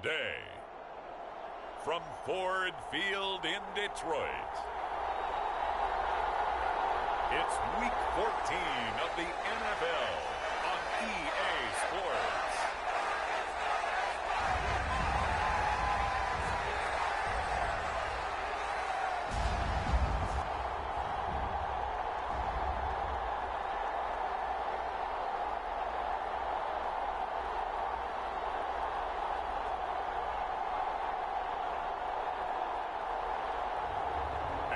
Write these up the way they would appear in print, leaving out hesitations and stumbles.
today, from Ford Field in Detroit, it's Week 14 of the NFL on EA Sports.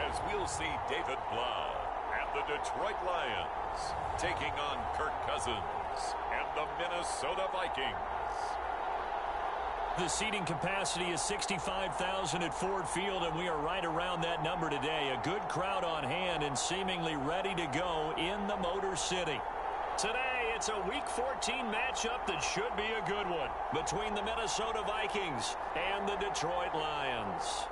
As we'll see David Blau and the Detroit Lions taking on Kirk Cousins and the Minnesota Vikings. The seating capacity is 65,000 at Ford Field, and we are right around that number today. A good crowd on hand and seemingly ready to go in the Motor City. Today, it's a Week 14 matchup that should be a good one between the Minnesota Vikings and the Detroit Lions.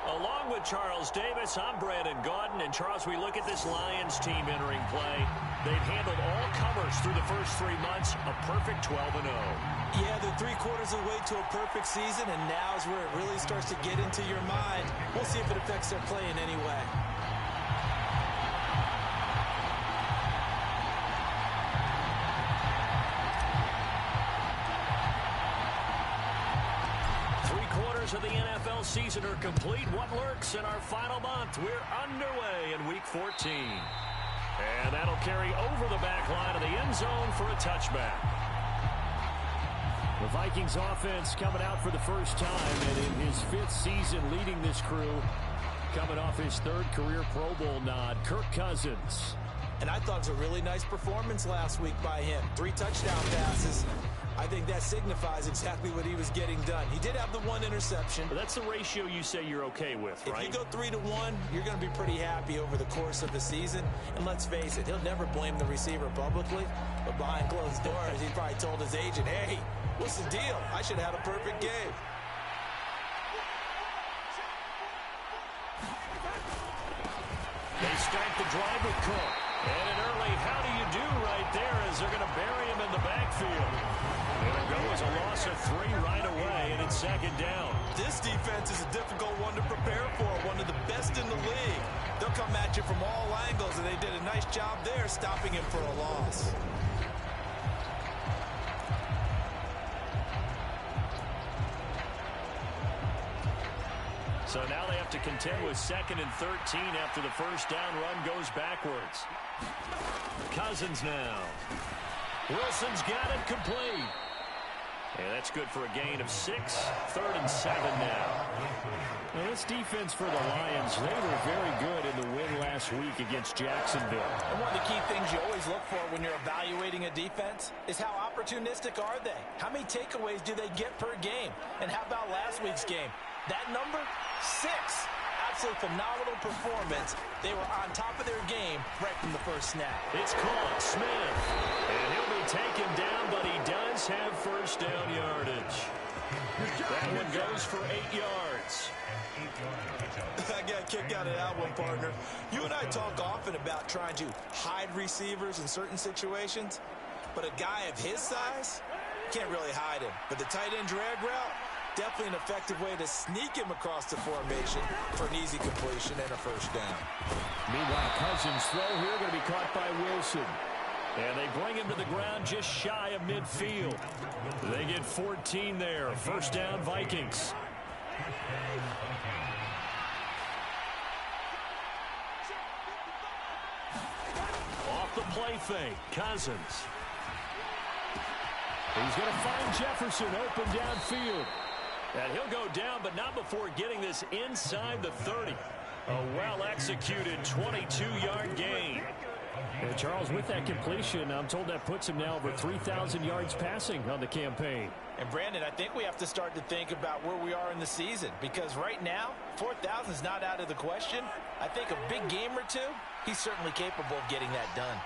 Along with Charles Davis, I'm Brandon Gaudin. And Charles, we look at this Lions team entering play. They've handled all comers through the first 3 months, a perfect 12-0. Yeah, they're 3/4 of the way to a perfect season, and now is where it really starts to get into your mind. We'll see if it affects their play in any way. Of the NFL season are complete. What lurks in our final month? We're underway in Week 14. And that'll carry over the back line of the end zone for a touchback. The Vikings offense coming out for the first time, and in his 5th season leading this crew, coming off his 3rd career Pro Bowl nod, Kirk Cousins. And I thought it was a really nice performance last week by him. 3 touchdown passes. I think that signifies exactly what he was getting done. He did have the 1 interception. But that's the ratio you say you're okay with, right? If you go 3-1, you're going to be pretty happy over the course of the season. And let's face it, he'll never blame the receiver publicly. But behind closed doors, he probably told his agent, hey, what's the deal? I should have had a perfect game. They start the drive with Cook. And an early how do you do right there as they're going to bury him in the backfield. It'll go as a loss of 3 right away, and it's 2nd down. This defense is a difficult one to prepare for, one of the best in the league. They'll come at you from all angles, and they did a nice job there stopping him for a loss. So now they have to contend with 2nd and 13 after the first down run goes backwards. Cousins now. Wilson's got it complete. And that's good for a gain of 6. 3rd and 7 now. Well, this defense for the Lions, they were very good in the win last week against Jacksonville. And one of the key things you always look for when you're evaluating a defense is how opportunistic are they? How many takeaways do they get per game? And how about last week's game? That number, 6. Absolutely phenomenal performance. They were on top of their game right from the first snap. It's caught, Smith. And he'll be taken down, but he does have first down yardage. That one goes for 8 yards. I got a kick out of that one, partner. You and I talk often about trying to hide receivers in certain situations, but a guy of his size can't really hide him. But the tight end drag route, definitely an effective way to sneak him across the formation for an easy completion and a first down. Meanwhile, Cousins' throw here going to be caught by Wilson. And they bring him to the ground just shy of midfield. They get 14 there. First down, Vikings. Off the play fake, Cousins. He's going to find Jefferson open downfield. And he'll go down, but not before getting this inside the 30. A well-executed 22-yard gain. And Charles, with that completion, I'm told that puts him now over 3,000 yards passing on the campaign. And, Brandon, I think we have to start to think about where we are in the season, because right now, 4,000 is not out of the question. I think a big game or two, he's certainly capable of getting that done.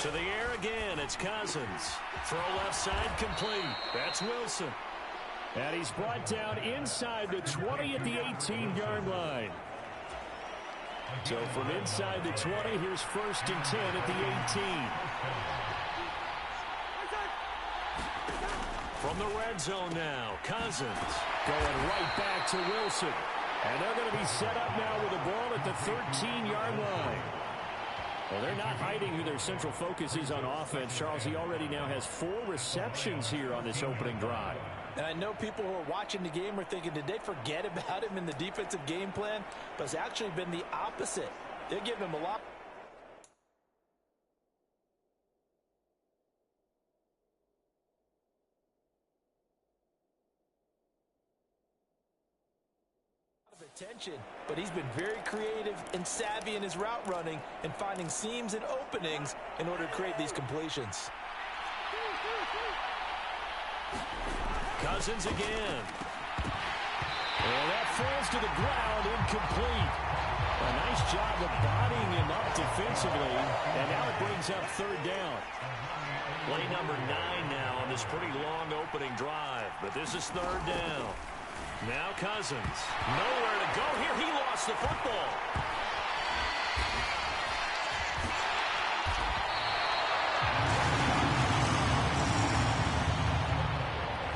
To the air again, it's Cousins. Throw left side complete. That's Wilson. And he's brought down inside the 20 at the 18-yard line. So from inside the 20, here's 1st and 10 at the 18. From the red zone now, Cousins going right back to Wilson. And they're going to be set up now with the ball at the 13-yard line. Well, they're not hiding who their central focus is on offense. Charles, he already now has 4 receptions here on this opening drive. And I know people who are watching the game are thinking, did they forget about him in the defensive game plan? But it's actually been the opposite. They give him a lot of attention, but he's been very creative and savvy in his route running and finding seams and openings in order to create these completions. Cousins again. And that falls to the ground, incomplete. A nice job of bodying him up defensively, and now it brings up 3rd down. Play number 9 now on this pretty long opening drive, but this is 3rd down. Now Cousins, nowhere to go here. He lost the football.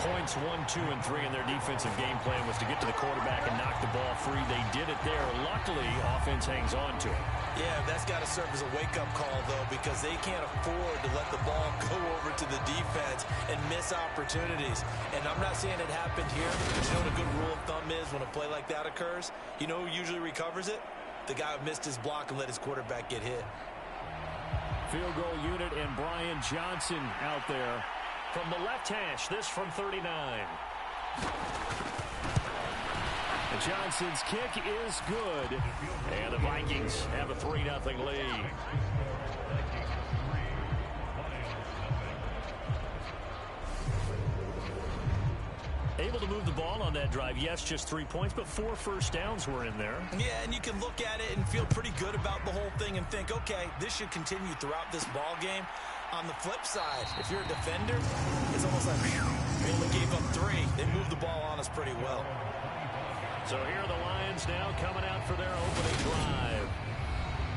Points 1, 2, and 3 in their defensive game plan was to get to the quarterback and knock the ball free. They did it there. Luckily, offense hangs on to it. Yeah, that's got to serve as a wake-up call, though, because they can't afford to let the ball go over to the defense and miss opportunities. And I'm not saying it happened here, but you know what a good rule of thumb is when a play like that occurs? You know who usually recovers it? The guy who missed his block and let his quarterback get hit. Field goal unit and Brian Johnson out there. From the left hash, this from 39. And Johnson's kick is good. And the Vikings have a 3-0 lead. Able to move the ball on that drive. Yes, just 3 points, but 4 first downs were in there. Yeah, and you can look at it and feel pretty good about the whole thing and think, okay, this should continue throughout this ball game. On the flip side, if you're a defender, it's almost like, we only gave up 3. They moved the ball on us pretty well. So here are the Lions now coming out for their opening drive.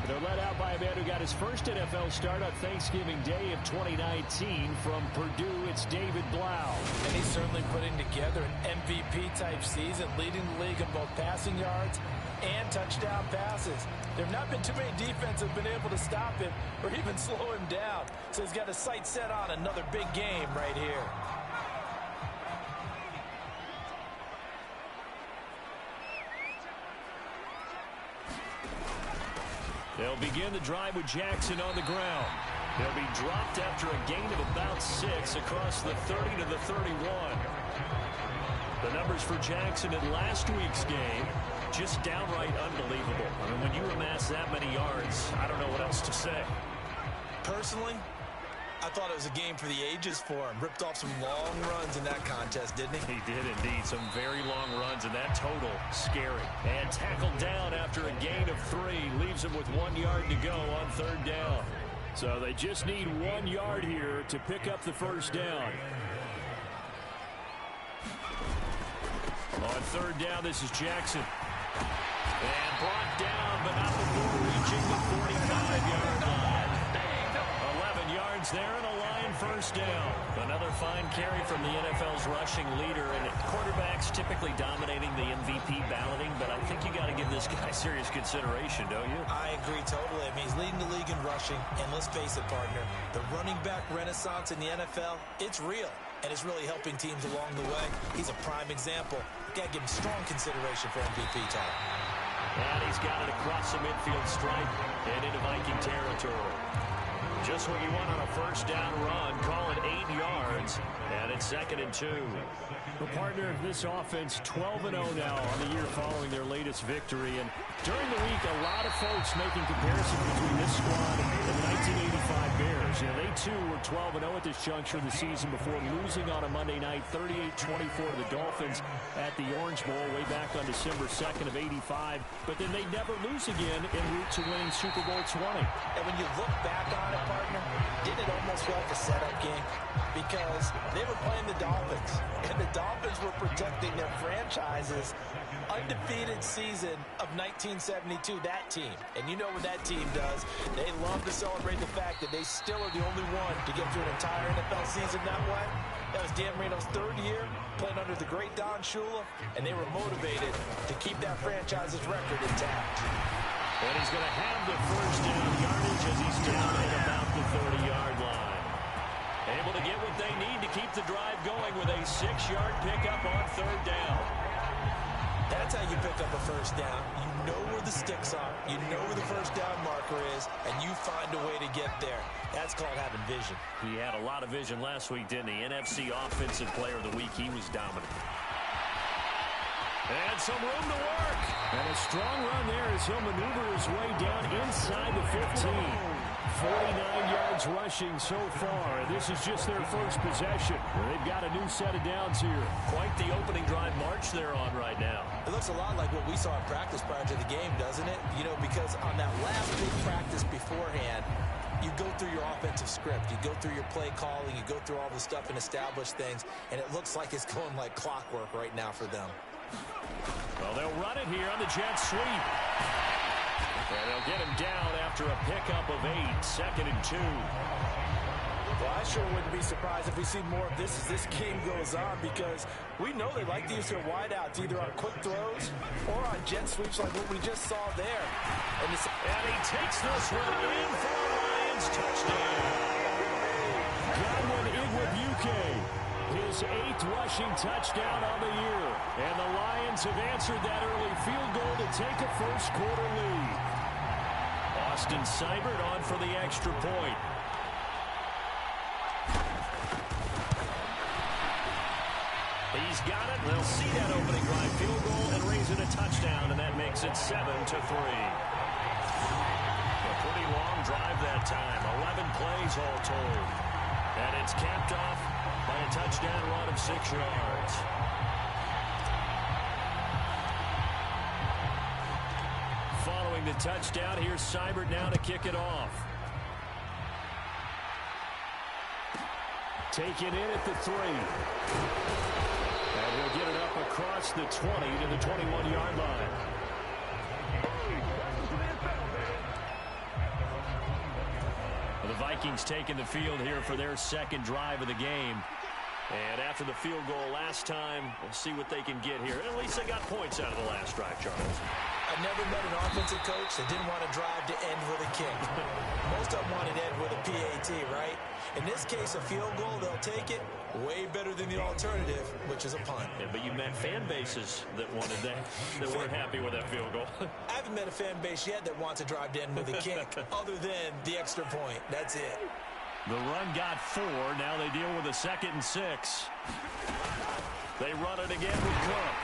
They're led out by a man who got his first NFL start on Thanksgiving Day of 2019 from Purdue. It's David Blau. And he's certainly putting together an MVP-type season, leading the league in both passing yards and touchdown passes. There have not been too many defenses that have been able to stop him or even slow him down. So he's got his sights set on another big game right here. They'll begin the drive with Jackson on the ground. They'll be dropped after a gain of about 6 across the 30 to the 31. The numbers for Jackson in last week's game, just downright unbelievable. I mean, when you amass that many yards, I don't know what else to say. Personally, I thought it was a game for the ages for him. Ripped off some long runs in that contest, didn't he? He did indeed. Some very long runs, and that total, scary. And tackled down after a gain of 3. Leaves him with 1 yard to go on 3rd down. So they just need 1 yard here to pick up the first down. On 3rd down, this is Jackson. And brought down, but not before reaching the 45-yard line. 11 yards there and a Lion first down. Another fine carry from the NFL's rushing leader, and quarterbacks typically dominating the MVP balloting, but I think you got to give this guy serious consideration, don't you? I agree totally. I mean, he's leading the league in rushing, and let's face it, partner, the running back renaissance in the NFL, it's real, and it's really helping teams along the way. He's a prime example. Got to give him strong consideration for MVP time. And he's got it across the midfield stripe and into Viking territory. Just what you want on a first down run. Call it 8 yards, and it's 2nd and 2. The partner of this offense, 12-0 now on the year following their latest victory. And during the week, a lot of folks making comparisons between this squad and the 1985 Bears. You know, they too were 12-0 at this juncture of the season before losing on a Monday night, 38-24 to the Dolphins at the Orange Bowl way back on December 2nd of '85. But then they never lose again en route to winning Super Bowl 20. And when you look back on it, partner, didn't it almost feel like a setup game? Because they were playing the Dolphins, and the Dolphins were protecting their franchise's undefeated season of 1972, that team. And you know what that team does. They love to celebrate the fact that they still are the only one to get through an entire NFL season that way. That was Dan Marino's third year, playing under the great Don Shula, and they were motivated to keep that franchise's record intact. And he's going to have the first down yardage as he's down at about the 30-yard line. Able to get what they need to keep the drive going with a 6-yard pickup on third down. That's how you pick up a first down. You know where the sticks are. You know where the first down marker is, and you find a way to get there. That's called having vision. He had a lot of vision last week, didn't he? NFC Offensive Player of the Week. He was dominant. And some room to work. And a strong run there as he'll maneuver his way down inside the 15. 49 yards rushing so far, and this is just their first possession. They've got a new set of downs here. Quite the opening drive march they're on right now. It looks a lot like what we saw in practice prior to the game, doesn't it? You know, because on that last big practice beforehand, you go through your offensive script. You go through your play calling. You go through all the stuff and establish things, and it looks like it's going like clockwork right now for them. Well, they'll run it here on the jet sweep. And they'll get him down after a pickup of 8, 2nd and 2. Well, I sure wouldn't be surprised if we see more of this as this game goes on, because we know they like to use their wideouts either on quick throws or on jet sweeps like what we just saw there. And he takes this one in for a Lions touchdown. Godwin Igwebuike, his 8th rushing touchdown on the year. And the Lions have answered that early field goal to take a first quarter lead. Austin Seibert on for the extra point. He's got it. They'll see that opening drive field goal and raise it a touchdown, and that makes it 7-3. A pretty long drive that time. 11 plays all told. And it's capped off by a touchdown run of 6 yards. Following the touchdown, here's Seibert now to kick it off. Taken in at the 3. And he'll get it up across the 20 to the 21-yard line. The Vikings taking the field here for their second drive of the game. And after the field goal last time, we'll see what they can get here. At least they got points out of the last drive, Charles. I never met an offensive coach that didn't want to drive to end with a kick. Most of them wanted to end with a PAT, right? In this case, a field goal, they'll take it. Way better than the alternative, which is a punt. Yeah, but you met fan bases that wanted that, that weren't happy with that field goal. I haven't met a fan base yet that wants to drive to end with a kick, other than the extra point. That's it. The run got 4. Now they deal with a 2nd and 6. They run it again with Cook.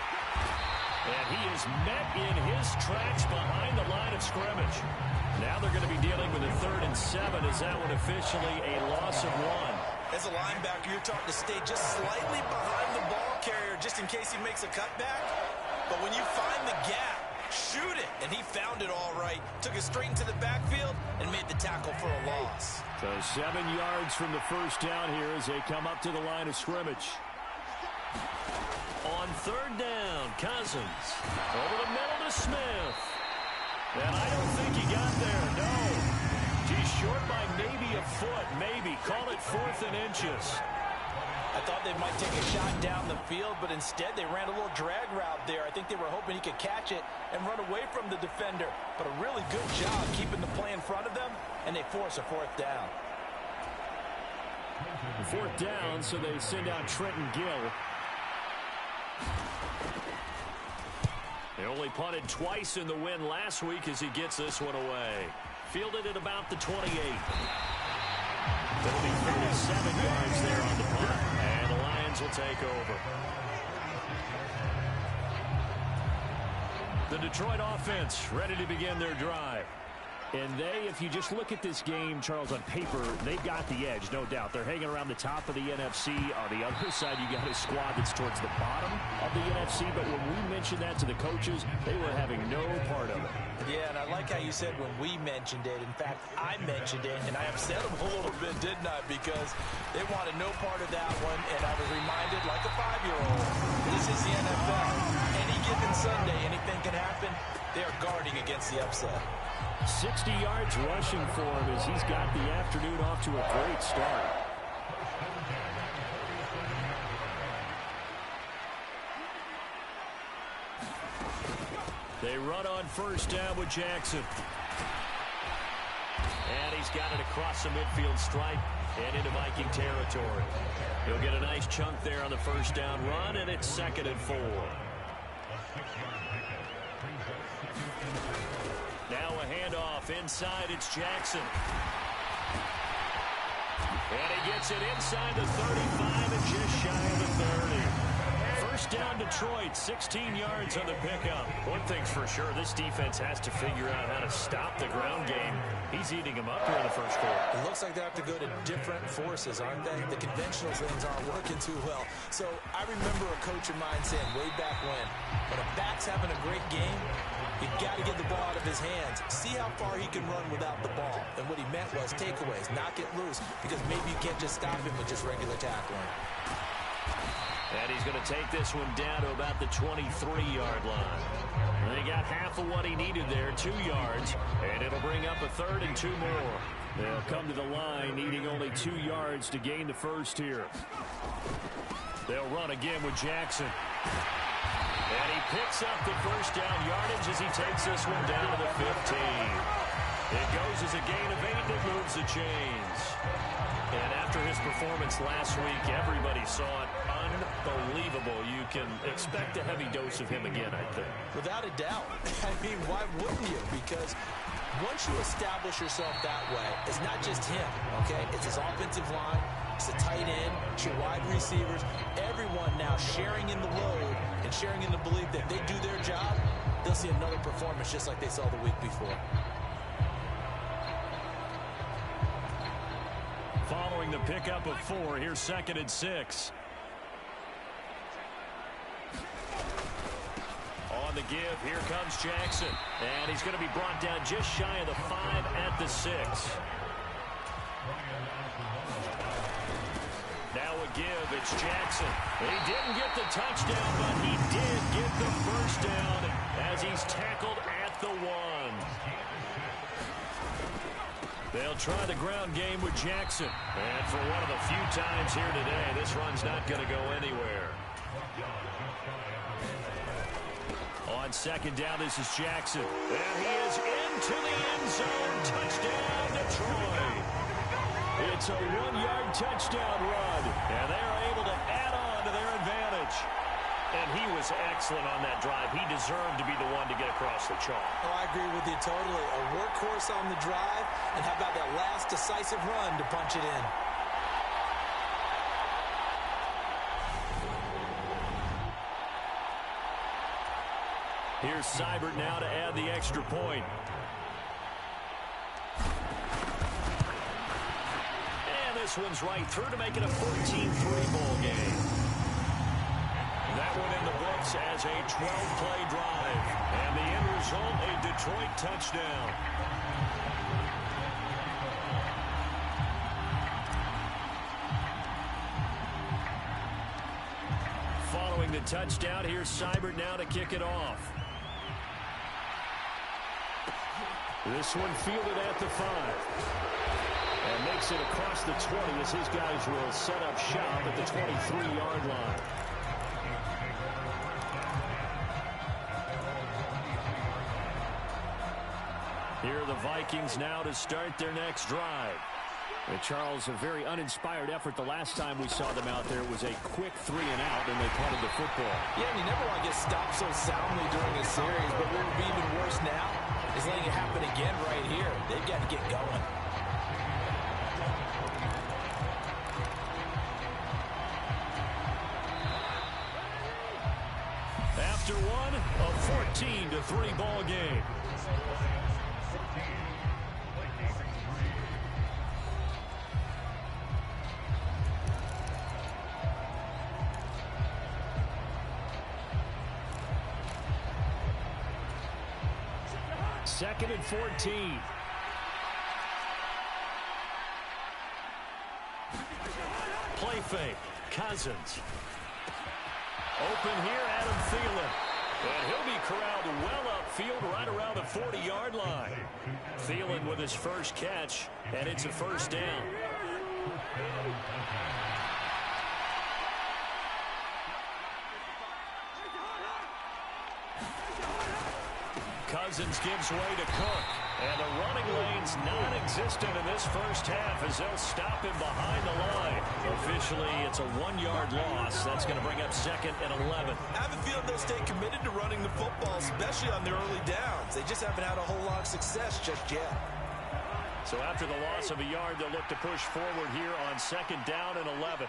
And he is met in his tracks behind the line of scrimmage. Now they're going to be dealing with a 3rd and 7. Is that one officially a loss of 1? As a linebacker, you're taught to stay just slightly behind the ball carrier just in case he makes a cutback. But when you find the gap, shoot it. And he found it all right. Took it straight into the backfield and made the tackle for a loss. So 7 yards from the first down here as they come up to the line of scrimmage. On 3rd down, Cousins. Over the middle to Smith. And I don't think he got there, no. He's short by maybe a foot, maybe. Call it 4th and inches. I thought they might take a shot down the field, but instead they ran a little drag route there. I think they were hoping he could catch it and run away from the defender. But a really good job keeping the play in front of them, and they force a 4th down. 4th down, so they send out Trenton Gill. They only punted twice in the win last week as he gets this one away. Fielded at about the 28. It'll be 37 yards there on the punt, and the Lions will take over. The Detroit offense ready to begin their drive. And if you just look at this game, Charles, on paper, they've got the edge, no doubt. They're hanging around the top of the NFC. On the other side, you got a squad that's towards the bottom of the NFC. But when we mentioned that to the coaches, they were having no part of it. Yeah, and I like how you said when we mentioned it. In fact, I mentioned it, and I upset them a little bit, didn't I? Because they wanted no part of that one, and I was reminded, like a 5-year-old, this is the NFL. Any given Sunday, anything can happen. They are guarding against the upset. 60 yards rushing for him as he's got the afternoon off to a great start. They run on first down with Jackson. And he's got it across the midfield stripe and into Viking territory. He'll get a nice chunk there on the first down run, and it's 2nd and 4. Now a handoff inside. It's Jackson. And he gets it inside the 35 and just shy of the 30. First down Detroit, 16 yards on the pickup. One thing's for sure, this defense has to figure out how to stop the ground game. He's eating them up here in the first quarter. It looks like they have to go to different forces, aren't they? The conventional things aren't working too well. So I remember a coach of mine saying way back when a back's having a great game, you've got to get the ball out of his hands. See how far he can run without the ball. And what he meant was takeaways, knock it loose, because maybe you can't just stop him with just regular tackling. And he's going to take this one down to about the 23-yard line. And they got half of what he needed there, 2 yards, and it'll bring up a 3rd and 2 more. They'll come to the line needing only 2 yards to gain the first here. They'll run again with Jackson. And he picks up the first down yardage as he takes this one down to the 15. It goes as a gain of 8 that moves the chains. And after his performance last week, everybody saw it. Unbelievable. You can expect a heavy dose of him again, I think. Without a doubt. I mean, why wouldn't you? Because once you establish yourself that way, it's not just him, okay? It's his offensive line, it's the tight end, it's your wide receivers, everyone now sharing in the load and sharing in the belief that they do their job, they'll see another performance just like they saw the week before. Following the pickup of 4, here's 2nd and 6. On the give, here comes Jackson. And he's going to be brought down just shy of the 5 at the 6. Now a give, it's Jackson. He didn't get the touchdown, but he did get the first down as he's tackled at the 1. They'll try the ground game with Jackson. And for one of the few times here today, this run's not going to go anywhere. On 2nd down, this is Jackson. And he is into the end zone. Touchdown, Detroit. It's a 1-yard touchdown run. And they are able to add on to their advantage. And he was excellent on that drive. He deserved to be the one to get across the chalk. Oh, I agree with you totally. A workhorse on the drive, and how about that last decisive run to punch it in? Here's Seibert now to add the extra point. And this one's right through to make it a 14-3 ball game. That one in the books as a 12-play drive. And the end result, a Detroit touchdown. Following the touchdown, here's Seibert now to kick it off. This one fielded at the 5. And makes it across the 20 as his guys will set up shop at the 23-yard line. Here are the Vikings now to start their next drive. And Charles, a very uninspired effort the last time we saw them out there. It was a quick 3 and out, and they punted the football. Yeah, and you never want to get stopped so soundly during a series, but what would be even worse now is letting it happen again right here. They've got to get going. After one, a 14-3 ball game. 2nd and 14. Play fake. Cousins. Open here, Adam Thielen. And he'll be corralled well upfield right around the 40-yard line. Thielen with his first catch, and it's a first down. Cousins gives way to Cook. And the running lane's non-existent in this first half as they'll stop him behind the line. Officially, it's a 1-yard loss. That's going to bring up 2nd and 11. I have a feeling they'll stay committed to running the football, especially on their early downs. They just haven't had a whole lot of success just yet. So after the loss of a yard, they'll look to push forward here on 2nd down and 11.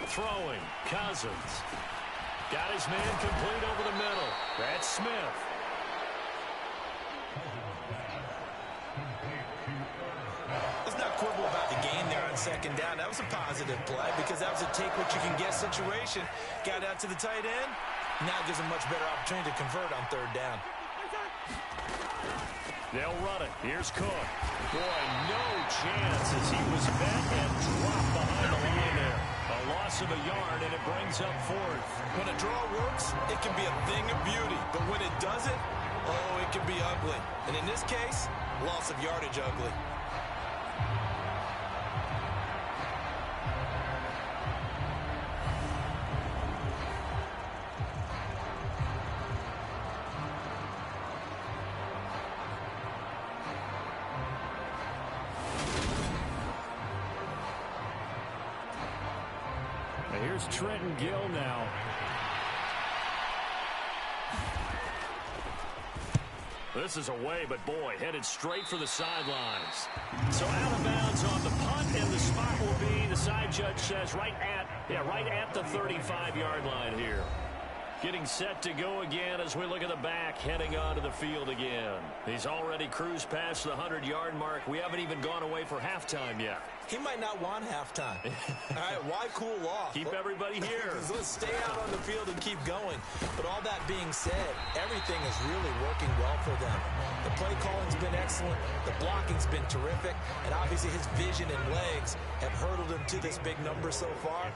Throwing, Cousins. Got his man complete over the middle. That's Smith. Let's not quibble about the gain there on 2nd down. That was a positive play because that was a take-what-you-can-get situation. Got out to the tight end. Now gives them much better opportunity to convert on 3rd down. They'll run it. Here's Cook. Boy, no chance as he was met and dropped behind the line there. A loss of a yard, and it brings up 4th. When a draw works, it can be a thing of beauty. But when it doesn't, oh, it can be ugly. And in this case, loss of yardage ugly. Here's Trenton Gill now. This is away, but boy, headed straight for the sidelines. So out of bounds on the punt, and the spot will be, the side judge says, right at the 35-yard line here. Getting set to go again as we look at the back, heading onto the field again. He's already cruised past the 100-yard mark. We haven't even gone away for halftime yet. He might not want halftime. All right, why cool off? Keep everybody here. Let's stay out on the field and keep going. But all that being said, everything is really working well for them. The play calling's been excellent. The blocking's been terrific. And obviously his vision and legs have hurdled him to this big number so far.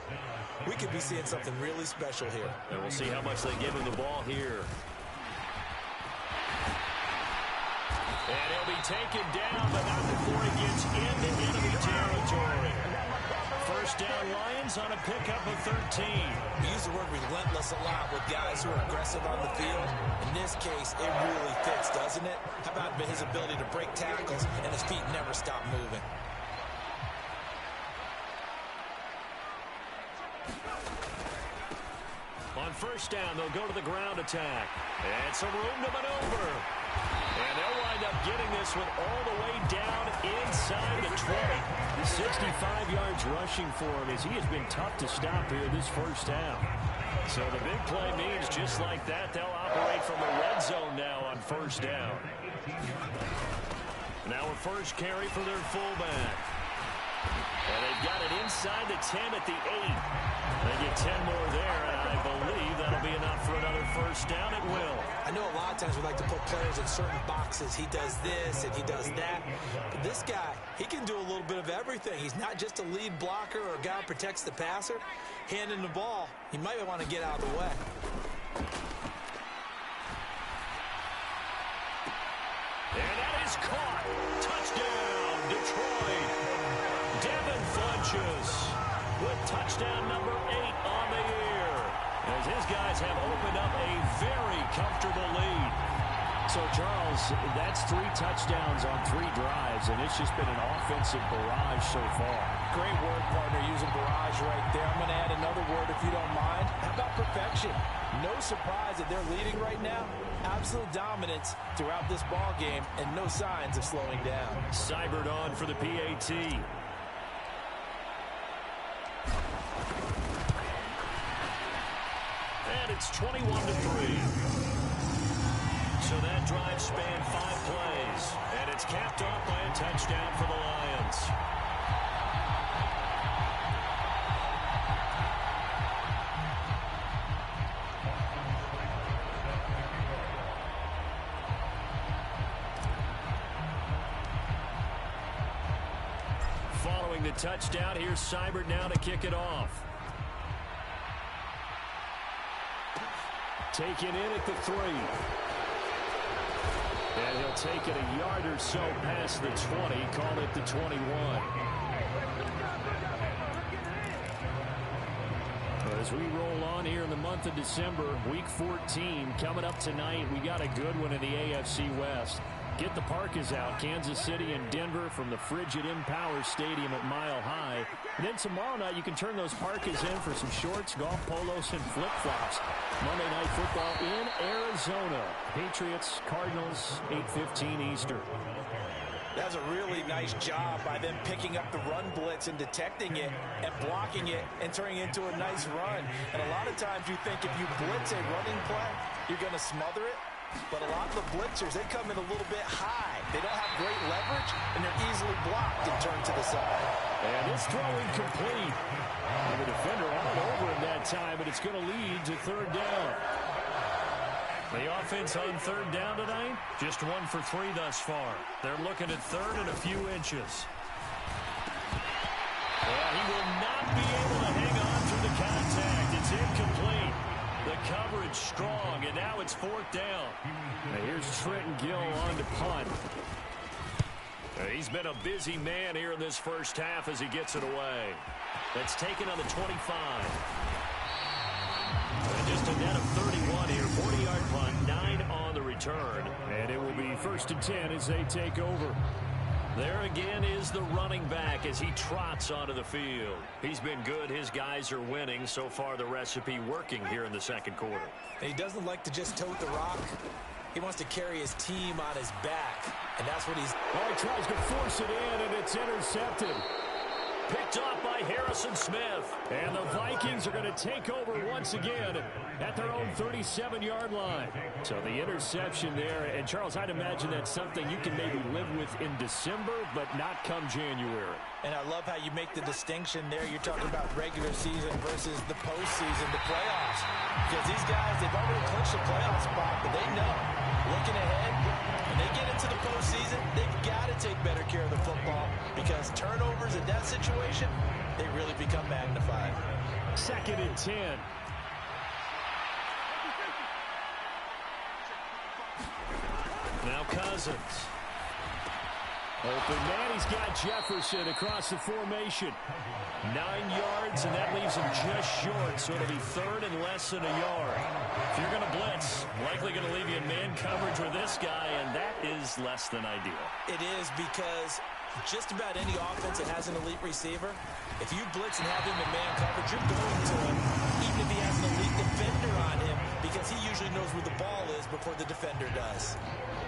We could be seeing something really special here. And we'll see how much they give him the ball here. And he'll be taken down, but not before he gets into enemy territory. First down, Lions on a pickup of 13. We use the word relentless a lot with guys who are aggressive on the field. In this case, it really fits, doesn't it? How about his ability to break tackles and his feet never stop moving? On first down, they'll go to the ground attack. And some room to maneuver. And they'll wind up getting this one all the way down inside the 20. 65 yards rushing for him as he has been tough to stop here this first half. So the big play means just like that, they'll operate from the red zone now on first down. Now a first carry for their fullback. And they've got it inside the 10 at the 8. They get 10 more there, and I believe that'll be enough for another first down. It will. I know a lot of times we like to put players in certain boxes. He does this and he does that. But this guy, he can do a little bit of everything. He's not just a lead blocker or a guy who protects the passer. Handing the ball, he might want to get out of the way. And that is caught. Touchdown, Detroit. Devin Funchess with touchdown number 8 on the year, as his guys have opened up a very comfortable lead. So, Charles, that's 3 touchdowns on 3 drives, and it's just been an offensive barrage so far. Great work, partner, using barrage right there. I'm going to add another word if you don't mind. How about perfection? No surprise that they're leading right now. Absolute dominance throughout this ball game, and no signs of slowing down. Cybert on for the PAT. And it's 21-3. So that drive spanned 5 plays, and it's capped off by a touchdown for the Lions. the touchdown. Here's Seibert now to kick it off. Taken in at the 3. And he'll take it a yard or so past the 20. Call it the 21. As we roll on here in the month of December, week 14 coming up tonight, we got a good one in the AFC West. Get the Parkas out, Kansas City and Denver from the frigid Empower Stadium at Mile High. And then tomorrow night, you can turn those Parkas in for some shorts, golf polos, and flip-flops. Monday Night Football in Arizona. Patriots, Cardinals, 8:15 Eastern. That's a really nice job by them picking up the run blitz and detecting it and blocking it and turning it into a nice run. And a lot of times you think if you blitz a running play, you're going to smother it. But a lot of the blitzers, they come in a little bit high. They don't have great leverage, and they're easily blocked and turned to the side. And it's throwing complete. And the defender all over him that time, but it's going to lead to 3rd down. The offense on 3rd down tonight, just 1 for 3 thus far. They're looking at 3rd and a few inches. Well, he will not be able to hang on through the contact. It's incomplete. The coverage strong, and now it's 4th down. Now here's Trenton Gill on to punt. He's been a busy man here in this first half as he gets it away. That's taken on the 25. And just a net of 31 here. 40-yard punt, 9 on the return. And it will be 1st and 10 as they take over. There again is the running back as he trots onto the field. He's been good. His guys are winning. So far, the recipe working here in the second quarter. And he doesn't like to just tote the rock. He wants to carry his team on his back. And that's what he's... Oh, he tries to force it in, and it's intercepted. Picked off by Harrison Smith. And the Vikings are going to take over once again at their own 37-yard line. So the interception there. And, Charles, I'd imagine that's something you can maybe live with in December, but not come January. And I love how you make the distinction there. You're talking about regular season versus the postseason, the playoffs. Because these guys, they've already clinched a playoff spot, but they know, looking ahead, when they get into the postseason, they've got to take better care of the football because turnovers in that situation, they really become magnified. 2nd and 10. Now Cousins. Open man, he's got Jefferson across the formation. 9 yards, and that leaves him just short, so it'll be 3rd and less than a yard. If you're going to blitz, likely going to leave you in man coverage with this guy, and that is less than ideal. It is because just about any offense that has an elite receiver, if you blitz and have him in man coverage, you're going to him, even if he has an elite defender on him, because he usually knows where the ball is before the defender does.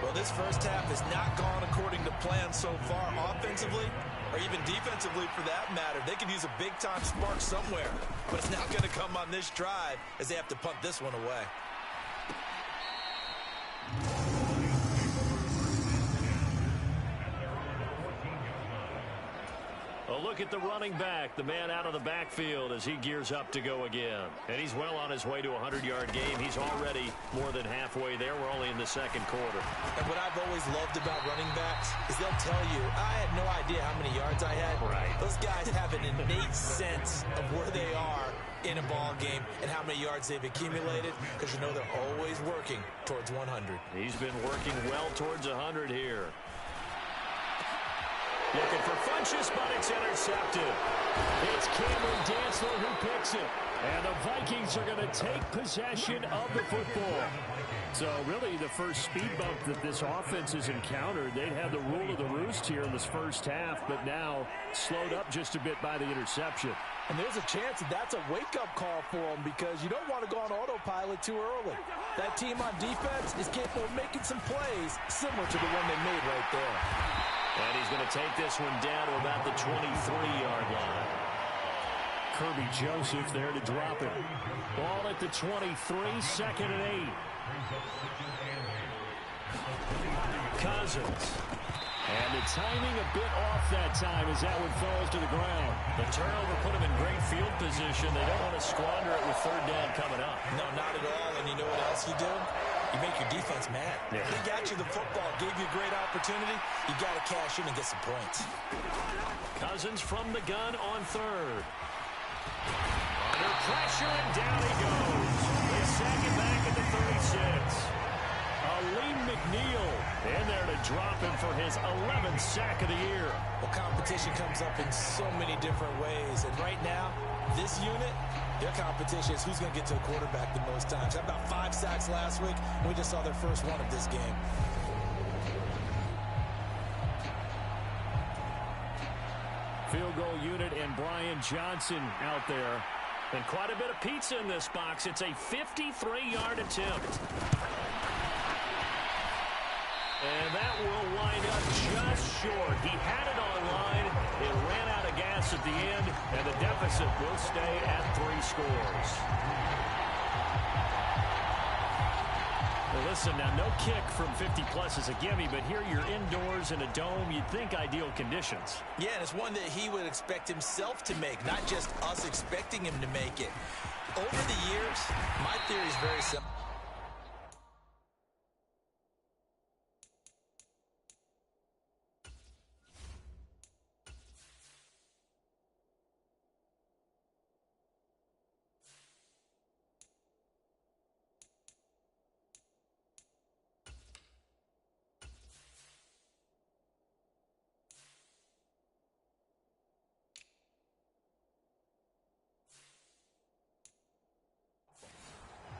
Well, this first half has not gone according to plan so far offensively, or even defensively for that matter. They could use a big-time spark somewhere, but it's not going to come on this drive as they have to punt this one away. A look at the running back, the man out of the backfield as he gears up to go again. And he's well on his way to a 100-yard game. He's already more than halfway there. We're only in the second quarter. And what I've always loved about running backs is they'll tell you, I had no idea how many yards I had. Right. Those guys have an innate sense of where they are in a ball game and how many yards they've accumulated because you know they're always working towards 100. He's been working well towards 100 here. Looking for Funchess, but it's intercepted. It's Cameron Dantzler who picks it. And the Vikings are going to take possession of the football. So really the first speed bump that this offense has encountered, they'd had the rule of the roost here in this first half, but now slowed up just a bit by the interception. And there's a chance that that's a wake-up call for them because you don't want to go on autopilot too early. That team on defense is capable of making some plays similar to the one they made right there. And he's going to take this one down to about the 23-yard line. Kirby Joseph there to drop it. Ball at the 23, 2nd and 8. Cousins. And the timing a bit off that time as that one falls to the ground. The turnover put him in great field position. They don't want to squander it with 3rd down coming up. No, not at all. And you know what else you do? You make your defense mad. Yeah. They got you the football, gave you a great opportunity. You got to cash in and get some points. Cousins from the gun on third. Under pressure, and down he goes. They sack it back at the 36. Aleem McNeil in there to drop him for his 11th sack of the year. Well, competition comes up in so many different ways. And right now, this unit, their competition is who's going to get to the quarterback the most times. How about 5 sacks last week? We just saw their first one of this game. Field goal unit and Brian Johnson out there. And quite a bit of pizza in this box. It's a 53-yard attempt. And that will wind up just short. He had it on line. It ran out of gas at the end, and the deficit will stay at 3 scores. Well, listen, now no kick from 50-plus is a gimme, but here you're indoors in a dome. You'd think ideal conditions. Yeah, and it's one that he would expect himself to make, not just us expecting him to make it. Over the years, my theory is very simple.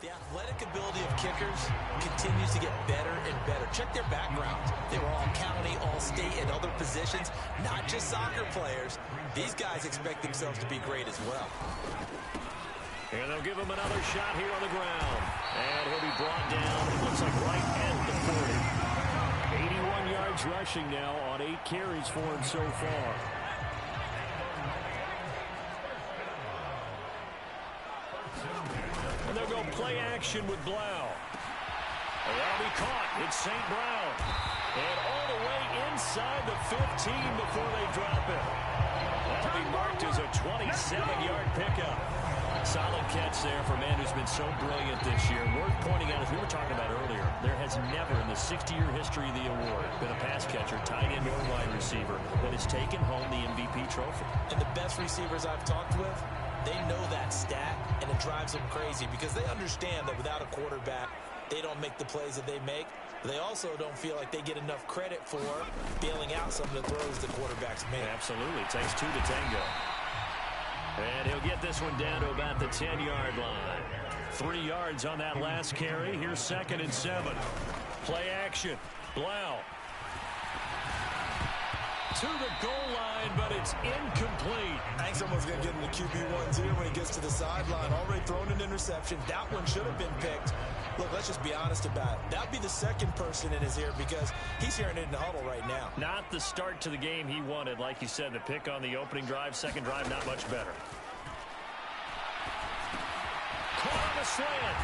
The athletic ability of kickers continues to get better and better. Check their backgrounds. They were all county, all state, and other positions, not just soccer players. These guys expect themselves to be great as well. And they'll give him another shot here on the ground. And he'll be brought down, it looks like right at the 40. 81 yards rushing now on 8 carries for him so far. And they'll go play action with Blau. And that'll be caught. It's St. Brown. And all the way inside the 15 before they drop it. That'll be marked as a 27-yard pickup. Solid catch there for a man who's been so brilliant this year. Worth pointing out, as we were talking about earlier, there has never in the 60-year history of the award been a pass catcher, tight end, or wide receiver that has taken home the MVP trophy. And the best receivers I've talked with, they know that stat, and it drives them crazy because they understand that without a quarterback, they don't make the plays that they make. They also don't feel like they get enough credit for bailing out some of the throws the quarterbacks make. Absolutely. It takes 2 to tango. And he'll get this one down to about the 10-yard line. 3 yards on that last carry. Here's 2nd and 7. Play action. Blau. To the goal line, but it's incomplete. I think someone's going to get in the QB1s here when he gets to the sideline. Already thrown an interception. That one should have been picked. Look, let's just be honest about it. That would be the second person in his ear because he's hearing it in the huddle right now. Not the start to the game he wanted. Like you said, the pick on the opening drive, second drive, not much better. Caught on the slant.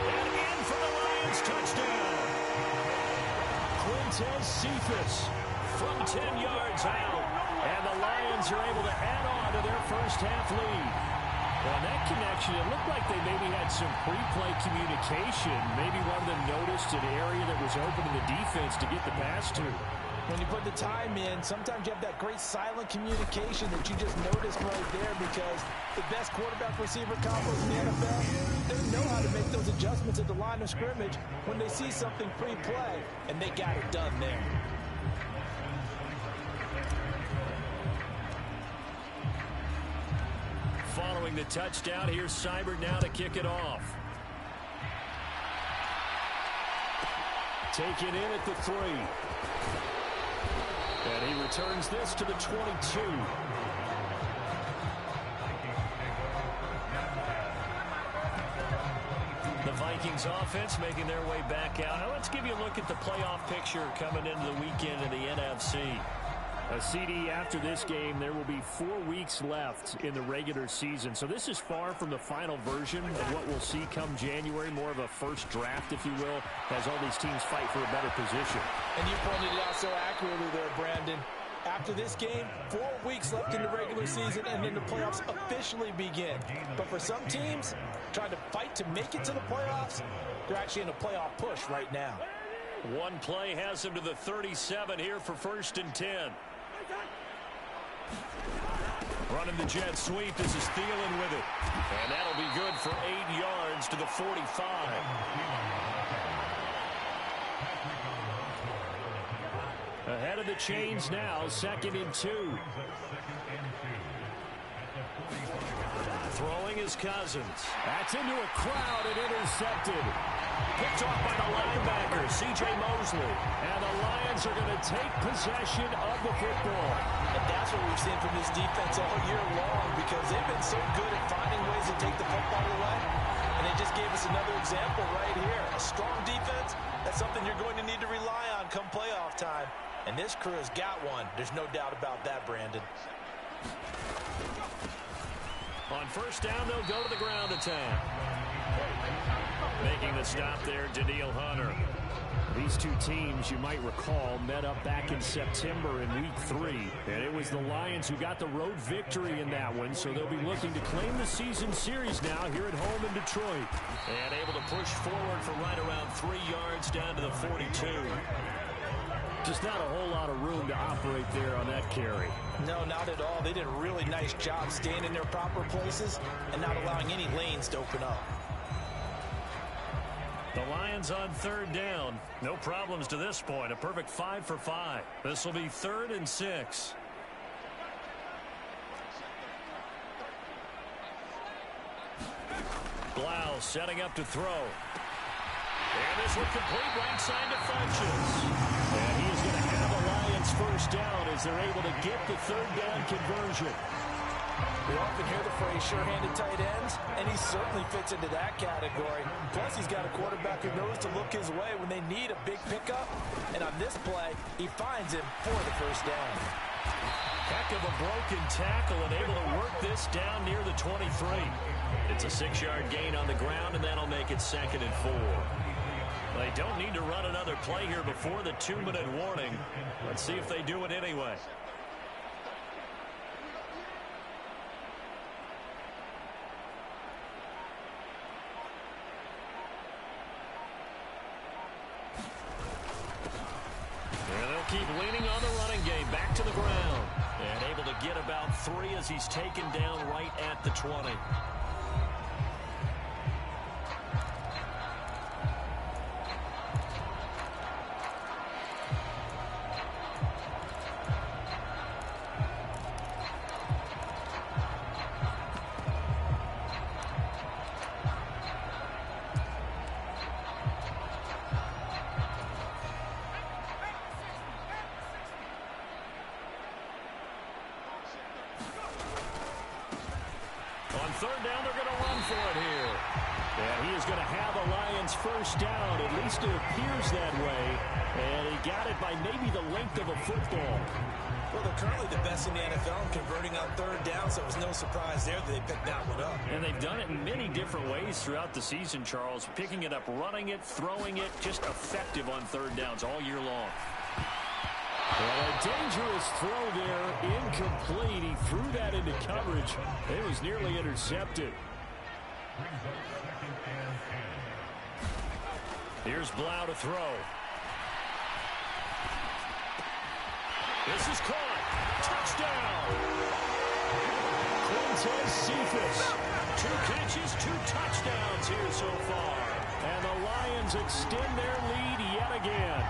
And in for the Lions touchdown. Quintez Cephas from 10 yards out. And the Lions are able to add on to their first half lead. On that connection, it looked like they maybe had some pre-play communication. Maybe one of them noticed an area that was open in the defense to get the pass to. When you put the time in, sometimes you have that great silent communication that you just noticed right there because the best quarterback-receiver combos in the NFL, they know how to make those adjustments at the line of scrimmage when they see something pre-play, and they got it done there. Following the touchdown, here's Seibert now to kick it off. Taken in at the 3. And he returns this to the 22. The Vikings offense making their way back out. Now let's give you a look at the playoff picture coming into the weekend in the NFC. A CD after this game, there will be 4 weeks left in the regular season. So this is far from the final version of what we'll see come January, more of a first draft, if you will, as all these teams fight for a better position. And you pointed it out so accurately there, Brandon. After this game, 4 weeks left in the regular season, and then the playoffs officially begin. But for some teams, trying to fight to make it to the playoffs, they're actually in a playoff push right now. One play has him to the 37 here for 1st and 10. Running the jet sweep. This is Thielen with it. And that'll be good for 8 yards to the 45. Ahead of the chains now, 2nd and 2. Throwing is Cousins. That's into a crowd and intercepted. Picked off by the linebacker, C.J. Mosley. And the Lions are going to take possession of the football. And that's what we've seen from this defense all year long, because they've been so good at finding ways to take the football away. And they just gave us another example right here. A strong defense, that's something you're going to need to rely on come playoff time. And this crew has got one. There's no doubt about that, Brandon. On 1st down, they'll go to the ground attack. Making the stop there, Danielle Hunter. These two teams, you might recall, met up back in September in Week 3. And it was the Lions who got the road victory in that one, so they'll be looking to claim the season series now here at home in Detroit. And able to push forward for right around 3 yards down to the 42. Just not a whole lot of room to operate there on that carry. No, not at all. They did a really nice job staying in their proper places and not allowing any lanes to open up. The Lions on 3rd down. No problems to this point. A perfect 5 for 5. This will be 3rd and 6. Blau setting up to throw. And this will complete right side to Funches. And he is going to have the Lions 1st down as they're able to get the 3rd down conversion. We often hear the phrase sure-handed tight ends, and he certainly fits into that category. Plus, he's got a quarterback who knows to look his way when they need a big pickup. And on this play, he finds him for the 1st down. Heck of a broken tackle and able to work this down near the 23. It's a 6-yard gain on the ground, and that'll make it 2nd and 4. They don't need to run another play here before the 2-minute warning. Let's see if they do it anyway. And they'll keep leaning on the running game. Back to the ground. And able to get about 3 as he's taken down right at the 20. On 3rd down, they're going to run for it here. And he is going to have the Lions 1st down. At least it appears that way. And he got it by maybe the length of a football. Well, they're currently the best in the NFL in converting on 3rd down, so it was no surprise there that they picked that one up. And they've done it in many different ways throughout the season, Charles. Picking it up, running it, throwing it, just effective on 3rd downs all year long. Well, a dangerous throw there, incomplete. He threw that into coverage. It was nearly intercepted. Here's Blau to throw. This is caught. Touchdown. Quintez Cephas. 2 catches, 2 touchdowns here so far. And the Lions extend their lead yet again.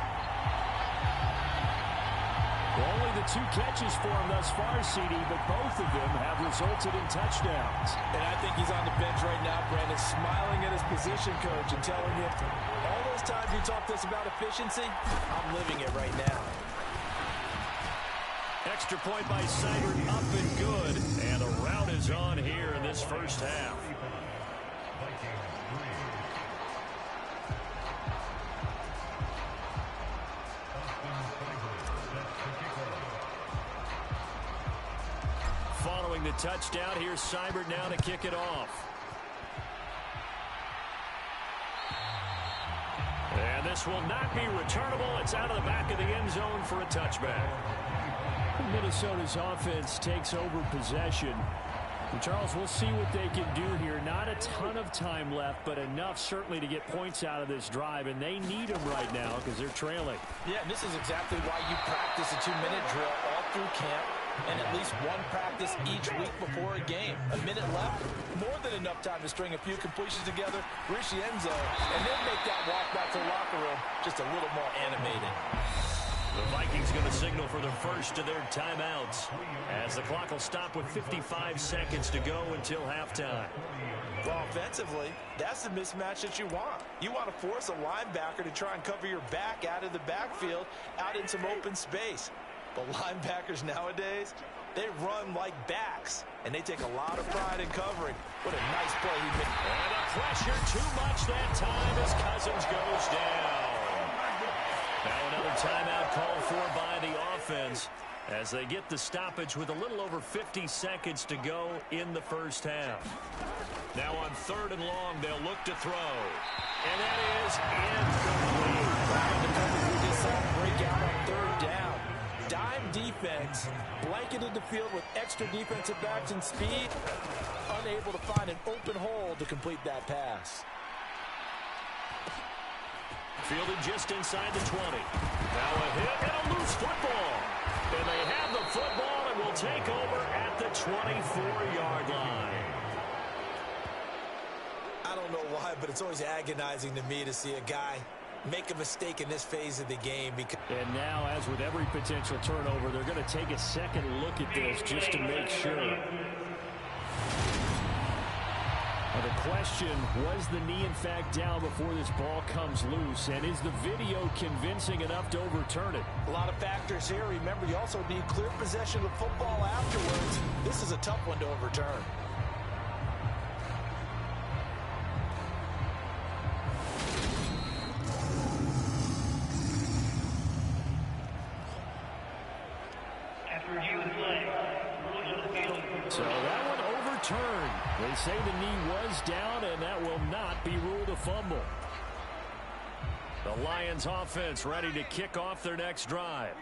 Only the 2 catches for him thus far, CD, but both of them have resulted in touchdowns. And I think he's on the bench right now, Brandon, smiling at his position coach and telling him, all those times you talked to us about efficiency, I'm living it right now. Extra point by Seibert, up and good. And the rout is on here in this 1st half. Following the touchdown, here's Seibert now to kick it off. And this will not be returnable. It's out of the back of the end zone for a touchback. Minnesota's offense takes over possession. And Charles, we'll see what they can do here. Not a ton of time left, but enough certainly to get points out of this drive, and they need them right now because they're trailing. Yeah, and this is exactly why you practice a 2-minute drill all through camp and at least one practice each week before a game. A minute left, more than enough time to string a few completions together, reach the end zone, and then make that walk back to the locker room just a little more animated. The Vikings going to signal for the first of their timeouts as the clock will stop with 55 seconds to go until halftime. Well, offensively, that's the mismatch that you want. You want to force a linebacker to try and cover your back out of the backfield, out in some open space. But linebackers nowadays, they run like backs, and they take a lot of pride in covering. What a nice play he made. And the pressure too much that time as Cousins goes down. Now another timeout called for by the offense as they get the stoppage with a little over 50 seconds to go in the first half. Now on 3rd and long, they'll look to throw. And that is incomplete. The coverage we just saw break out on 3rd down. Dime defense, blanketed the field with extra defensive backs and speed, unable to find an open hole to complete that pass. Fielded just inside the 20. Now a hit and a loose football. And they have the football and will take over at the 24-yard line. I don't know why, but it's always agonizing to me to see a guy make a mistake in this phase of the game. And now, as with every potential turnover, they're going to take a second look at this just to make sure. The question, was the knee in fact down before this ball comes loose? And is the video convincing enough to overturn it? A lot of factors here. Remember, you also need clear possession of the football afterwards. This is a tough one to overturn. So that one overturned. They say the knee was down, and that will not be ruled a fumble. The Lions offense ready to kick off their next drive.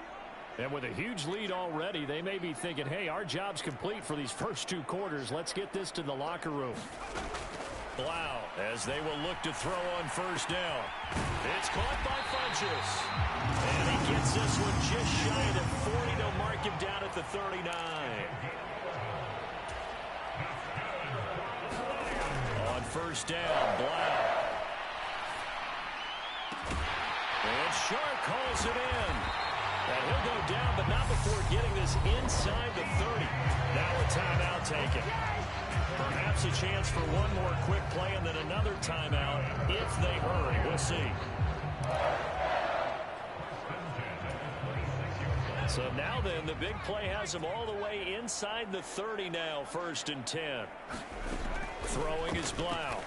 And with a huge lead already, they may be thinking, hey, our job's complete for these first 2 quarters. Let's get this to the locker room. Blau, as they will look to throw on 1st down. It's caught by Funchess. And he gets this one just shy of 40. They'll mark him down at the 39. On 1st down, Blau. And Sharp calls it in. And he'll go down, but not before getting this inside the 30. Now a timeout taken. Perhaps a chance for one more quick play and then another timeout if they hurry. We'll see. So now then, the big play has them all the way inside the 30 now, 1st and 10. Throwing is Blau.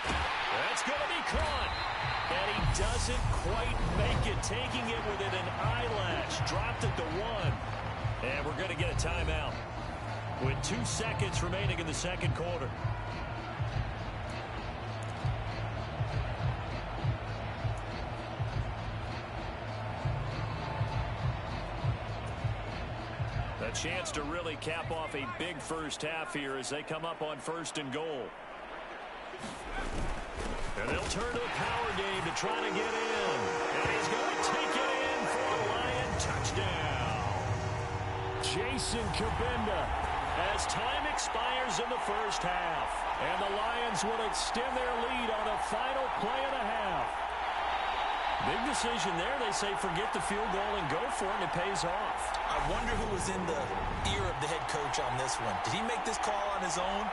That's going to be caught. And he doesn't quite make it, taking it within an eyelash. Dropped at the 1. And we're going to get a timeout with 2 seconds remaining in the 2nd quarter. A chance to really cap off a big first half here as they come up on 1st and goal. And they'll turn to the power game to try to get in. And he's going to take it in for a Lion touchdown. Jason Kabinda as time expires in the 1st half. And the Lions will extend their lead on a final play and a half. Big decision there. They say forget the field goal and go for it, and it pays off. I wonder who was in the ear of the head coach on this one. Did he make this call on his own?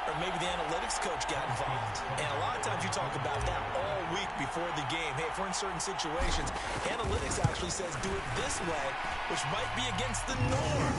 Or maybe the analytics coach got involved. And a lot of times you talk about that all week before the game. Hey, if we're in certain situations, analytics actually says do it this way, which might be against the norm.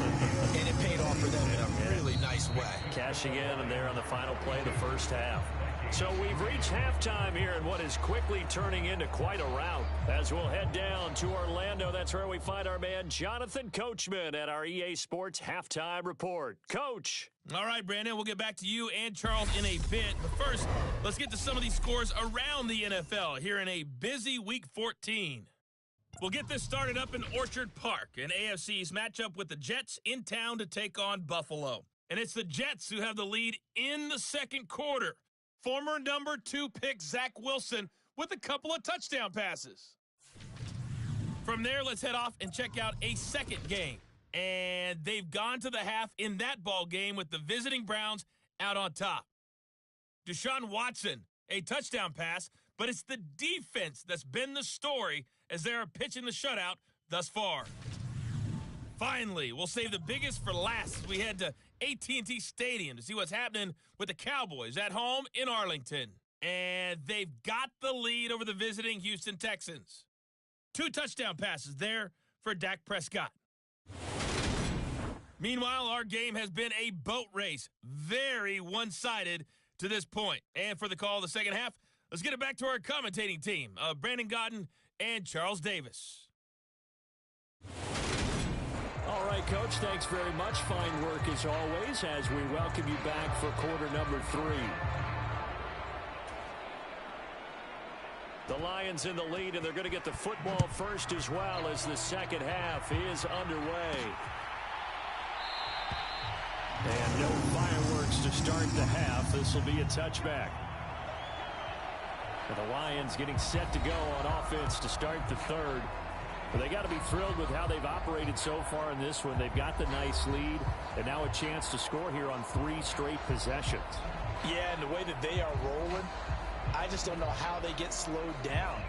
And it paid off for them in a really nice way. Cashing in and there on the final play of the 1st half. So we've reached halftime here in what is quickly turning into quite a rout. As we'll head down to Orlando, that's where we find our man Jonathan Coachman at our EA Sports Halftime Report. Coach. All right, Brandon, we'll get back to you and Charles in a bit. But first, let's get to some of these scores around the NFL here in a busy Week 14. We'll get this started up in Orchard Park, and AFC's matchup with the Jets in town to take on Buffalo. And it's the Jets who have the lead in the second quarter. Former number 2 pick Zach Wilson with a couple of touchdown passes. From there, let's head off and check out a second game. And they've gone to the half in that ball game with the visiting Browns out on top. Deshaun Watson, a touchdown pass, but it's the defense that's been the story as they are pitching the shutout thus far. Finally, we'll save the biggest for last as we head to AT&T Stadium to see what's happening with the Cowboys at home in Arlington. And they've got the lead over the visiting Houston Texans. 2 touchdown passes there for Dak Prescott. Meanwhile, our game has been a boat race, very one-sided to this point. And for the call of the second half, let's get it back to our commentating team of Brandon Godden and Charles Davis. All right, Coach, thanks very much. Fine work as always as we welcome you back for quarter number 3. The Lions in the lead, and they're going to get the football first as well as the second half is underway. And no fireworks to start the half. This will be a touchback. And the Lions getting set to go on offense to start the third. But they got to be thrilled with how they've operated so far in this one. They've got the nice lead, and now a chance to score here on 3 straight possessions. Yeah, and the way that they are rolling, I just don't know how they get slowed down.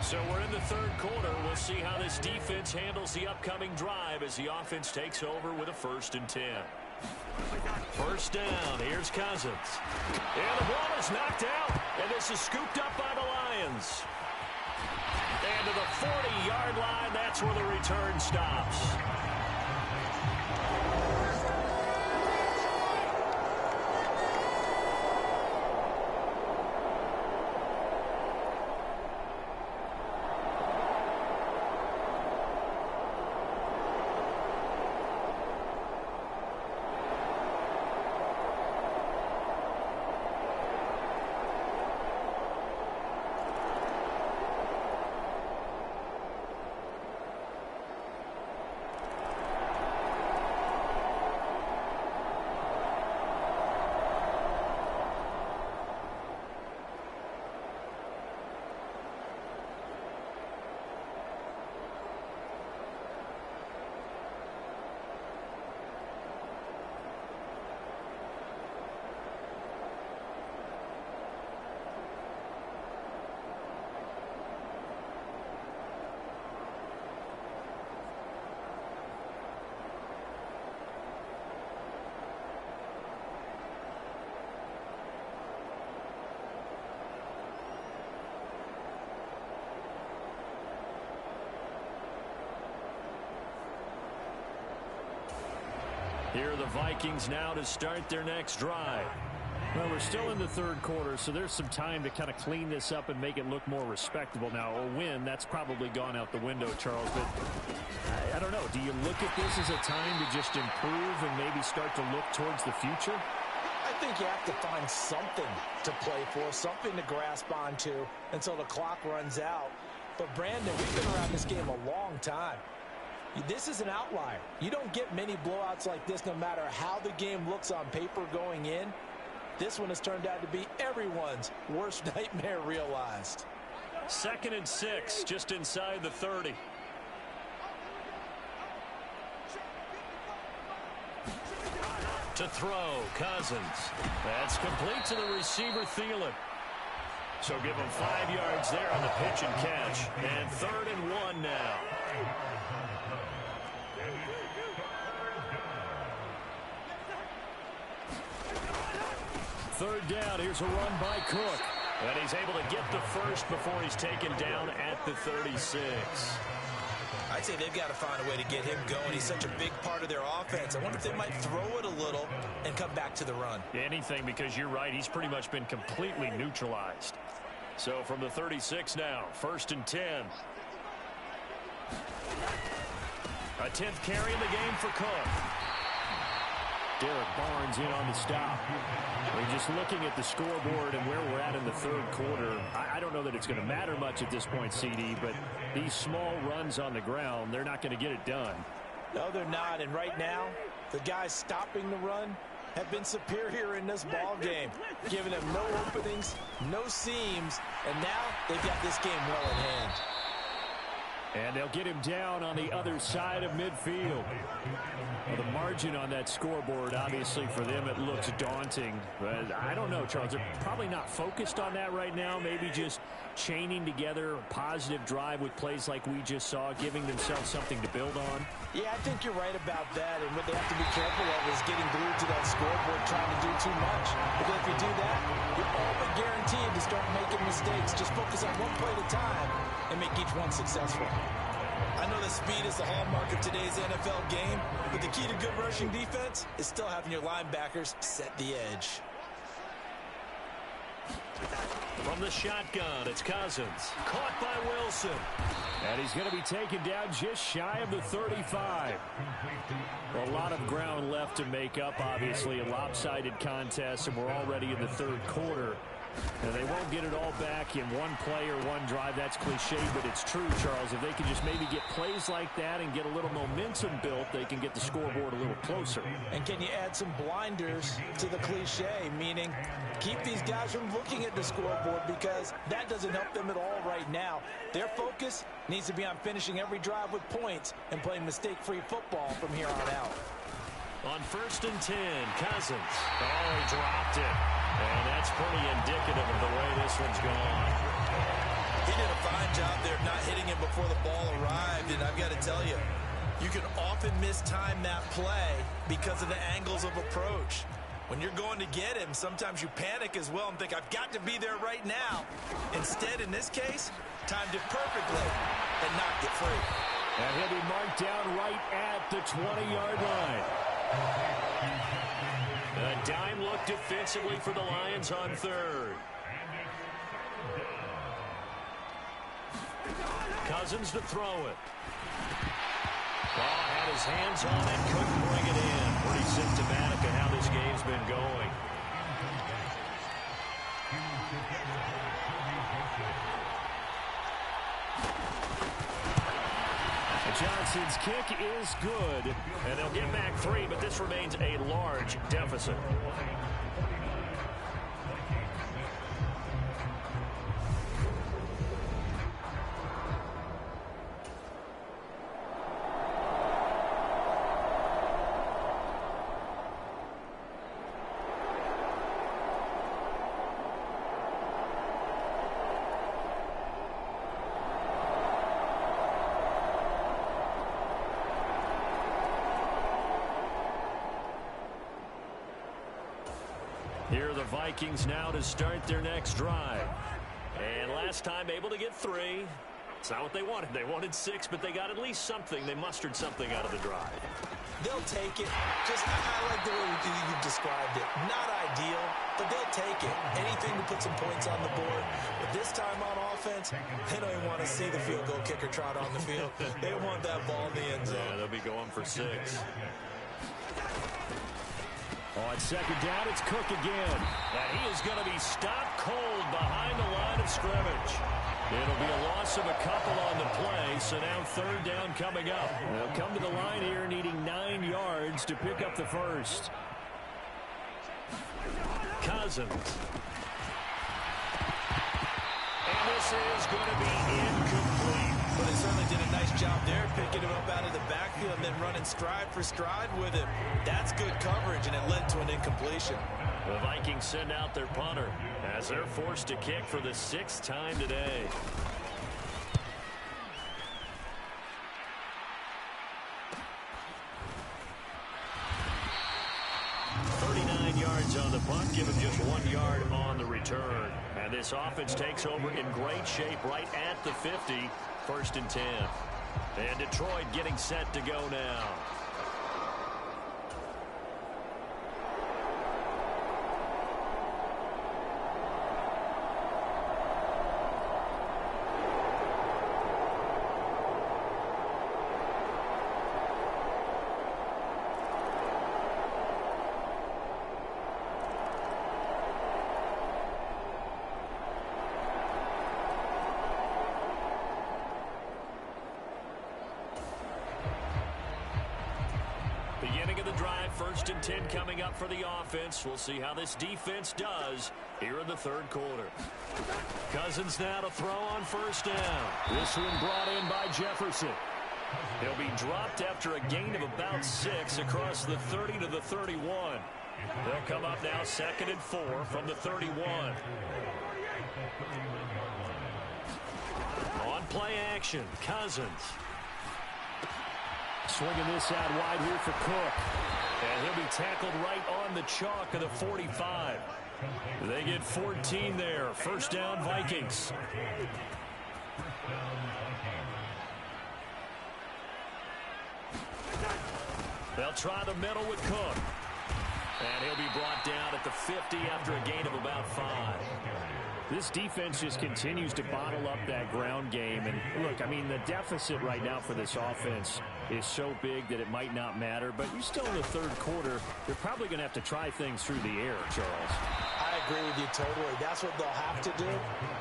So we're in the third quarter. We'll see how this defense handles the upcoming drive as the offense takes over with a 1st and 10. First down. Here's Cousins. And the ball is knocked out. And this is scooped up by the Lions. And to the 40-yard line, that's where the return stops. Here are the Vikings now to start their next drive. Well, we're still in the third quarter, so there's some time to kind of clean this up and make it look more respectable. Now, a win, that's probably gone out the window, Charles, but I don't know. Do you look at this as a time to just improve and maybe start to look towards the future? I think you have to find something to play for, something to grasp onto until the clock runs out. But, Brandon, we've been around this game a long time. This is an outlier. You don't get many blowouts like this no matter how the game looks on paper going in. This one has turned out to be everyone's worst nightmare realized. 2nd and 6, just inside the 30. To throw, Cousins. That's complete to the receiver, Thielen. So give him 5 yards there on the pitch and catch. And 3rd and 1 now. Third down. Here's a run by Cook. And he's able to get the first before he's taken down at the 36. I'd say they've got to find a way to get him going. He's such a big part of their offense. I wonder if they might throw it a little and come back to the run. Anything, because you're right. He's pretty much been completely neutralized. So from the 36 now, 1st and 10. A 10th carry in the game for Cook. Derek Barnes in on the stop. We're just looking at the scoreboard and where we're at in the 3rd quarter. I don't know that it's going to matter much at this point, CD, but these small runs on the ground, they're not going to get it done. No, they're not. And right now, the guys stopping the run have been superior in this ball game, giving them no openings, no seams, and now they've got this game well in hand. And they'll get him down on the other side of midfield. Well, the margin on that scoreboard, obviously, for them, it looks daunting. But I don't know, Charles. They're probably not focused on that right now. Maybe just chaining together a positive drive with plays like we just saw, giving themselves something to build on. Yeah, I think you're right about that. And what they have to be careful of is getting glued to that scoreboard, trying to do too much. Because if you do that, you're all but guaranteed to start making mistakes. Just focus on one play at a time and make each one successful. I know that speed is the hallmark of today's NFL game, but the key to good rushing defense is still having your linebackers set the edge. From the shotgun, it's Cousins. Caught by Wilson. And he's going to be taken down just shy of the 35. A lot of ground left to make up, obviously, a lopsided contest, and we're already in the 3rd quarter. And they won't get it all back in one play or one drive. That's cliche, but it's true, Charles. If they can just maybe get plays like that and get a little momentum built, they can get the scoreboard a little closer. And can you add some blinders to the cliche, meaning keep these guys from looking at the scoreboard, because that doesn't help them at all right now. Their focus needs to be on finishing every drive with points and playing mistake-free football from here on out. On 1st and 10, Cousins. Oh, he dropped it. And that's pretty indicative of the way this one's gone. He did a fine job there of not hitting him before the ball arrived, and I've got to tell you, you can often mistime that play because of the angles of approach. When you're going to get him, sometimes you panic as well and think, I've got to be there right now. Instead, in this case, timed it perfectly and knocked it free. And he'll be marked down right at the 20-yard line. A dime look defensively for the Lions on 3rd. Cousins to throw it. Had his hands on it, couldn't bring it in. Pretty symptomatic of how this game's been going. Johnson's kick is good, and they'll get back 3, but this remains a large deficit. Here are the Vikings now to start their next drive. And last time able to get 3. It's not what they wanted. They wanted 6, but they got at least something. They mustered something out of the drive. They'll take it. I like the way you described it. Not ideal, but they'll take it. Anything to put some points on the board. But this time on offense, they don't even want to see the field goal kicker trot on the field. They want that ball in the end zone. Yeah, they'll be going for 6. On 2nd down, it's Cook again. And he is going to be stopped cold behind the line of scrimmage. It'll be a loss of a couple on the play, so now 3rd down coming up. They'll come to the line here needing 9 yards to pick up the first. Cousins. And this is going to be incomplete. But they certainly did a nice job there, picking him up out of the backfield and then running stride for stride with him. That's good coverage, and it led to an incompletion. The Vikings send out their punter as they're forced to kick for the 6th time today. Vikings on the punt, give him just 1 yard on the return. And this offense takes over in great shape right at the 50, 1st and 10. And Detroit getting set to go now. Beginning of the drive, 1st and 10 coming up for the offense. We'll see how this defense does here in the 3rd quarter. Cousins now to throw on 1st down. This one brought in by Jefferson. He'll be dropped after a gain of about 6 across the 30 to the 31. They'll come up now 2nd and 4 from the 31. On play action, Cousins. Swinging this out wide here for Cook. And he'll be tackled right on the chalk of the 45. They get 14 there. 1st down, Vikings. They'll try the middle with Cook. And he'll be brought down at the 50 after a gain of about 5. This defense just continues to bottle up that ground game. And look, I mean, the deficit right now for this offense is so big that it might not matter. But you're still in the 3rd quarter. They're probably going to have to try things through the air, Charles. I agree with you totally. That's what they'll have to do.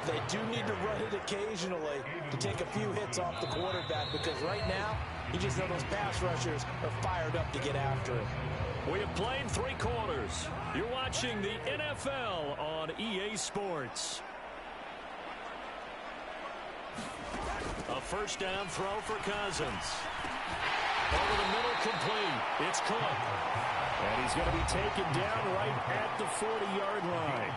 They do need to run it occasionally to take a few hits off the quarterback, because right now, you just know those pass rushers are fired up to get after it. We have played 3 quarters. You're watching the NFL on EA Sports. A 1st down throw for Cousins. Over the middle, complete. It's Cook. And he's going to be taken down right at the 40-yard line.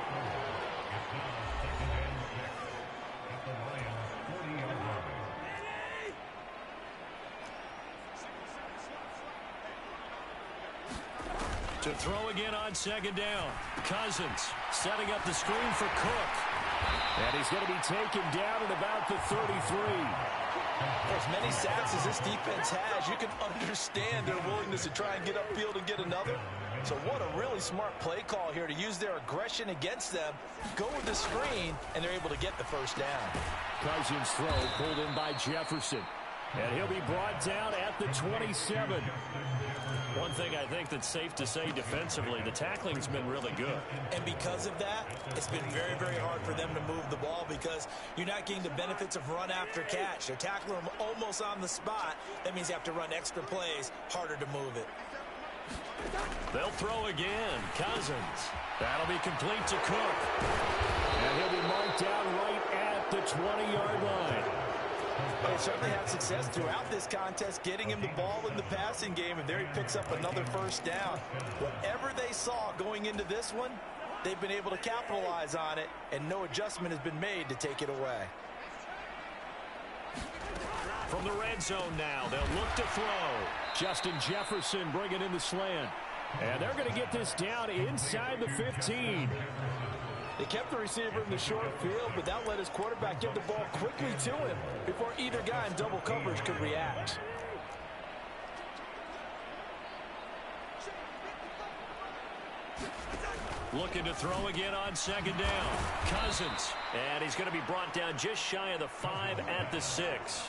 To throw again on 2nd down. Cousins setting up the screen for Cook. And he's going to be taken down at about the 33. For as many sacks as this defense has, you can understand their willingness to try and get upfield and get another. So what a really smart play call here to use their aggression against them. Go with the screen, and they're able to get the 1st down. Cousins' throw pulled in by Jefferson. And he'll be brought down at the 27. One thing I think that's safe to say defensively, the tackling's been really good. And because of that, it's been very, very hard for them to move the ball, because you're not getting the benefits of run after catch. They're tackling them almost on the spot. That means you have to run extra plays, harder to move it. They'll throw again. Cousins. That'll be complete to Cook. And he'll be marked down right at the 20-yard line. They certainly had success throughout this contest getting him the ball in the passing game, and there he picks up another 1st down. Whatever they saw going into this one, they've been able to capitalize on it, and no adjustment has been made to take it away. From the red zone now, they'll look to throw. Justin Jefferson bringing in the slant. And they're going to get this down inside the 15. They kept the receiver in the short field, but that let his quarterback get the ball quickly to him before either guy in double coverage could react. Looking to throw again on 2nd down. Cousins. And he's going to be brought down just shy of the 5 at the 6.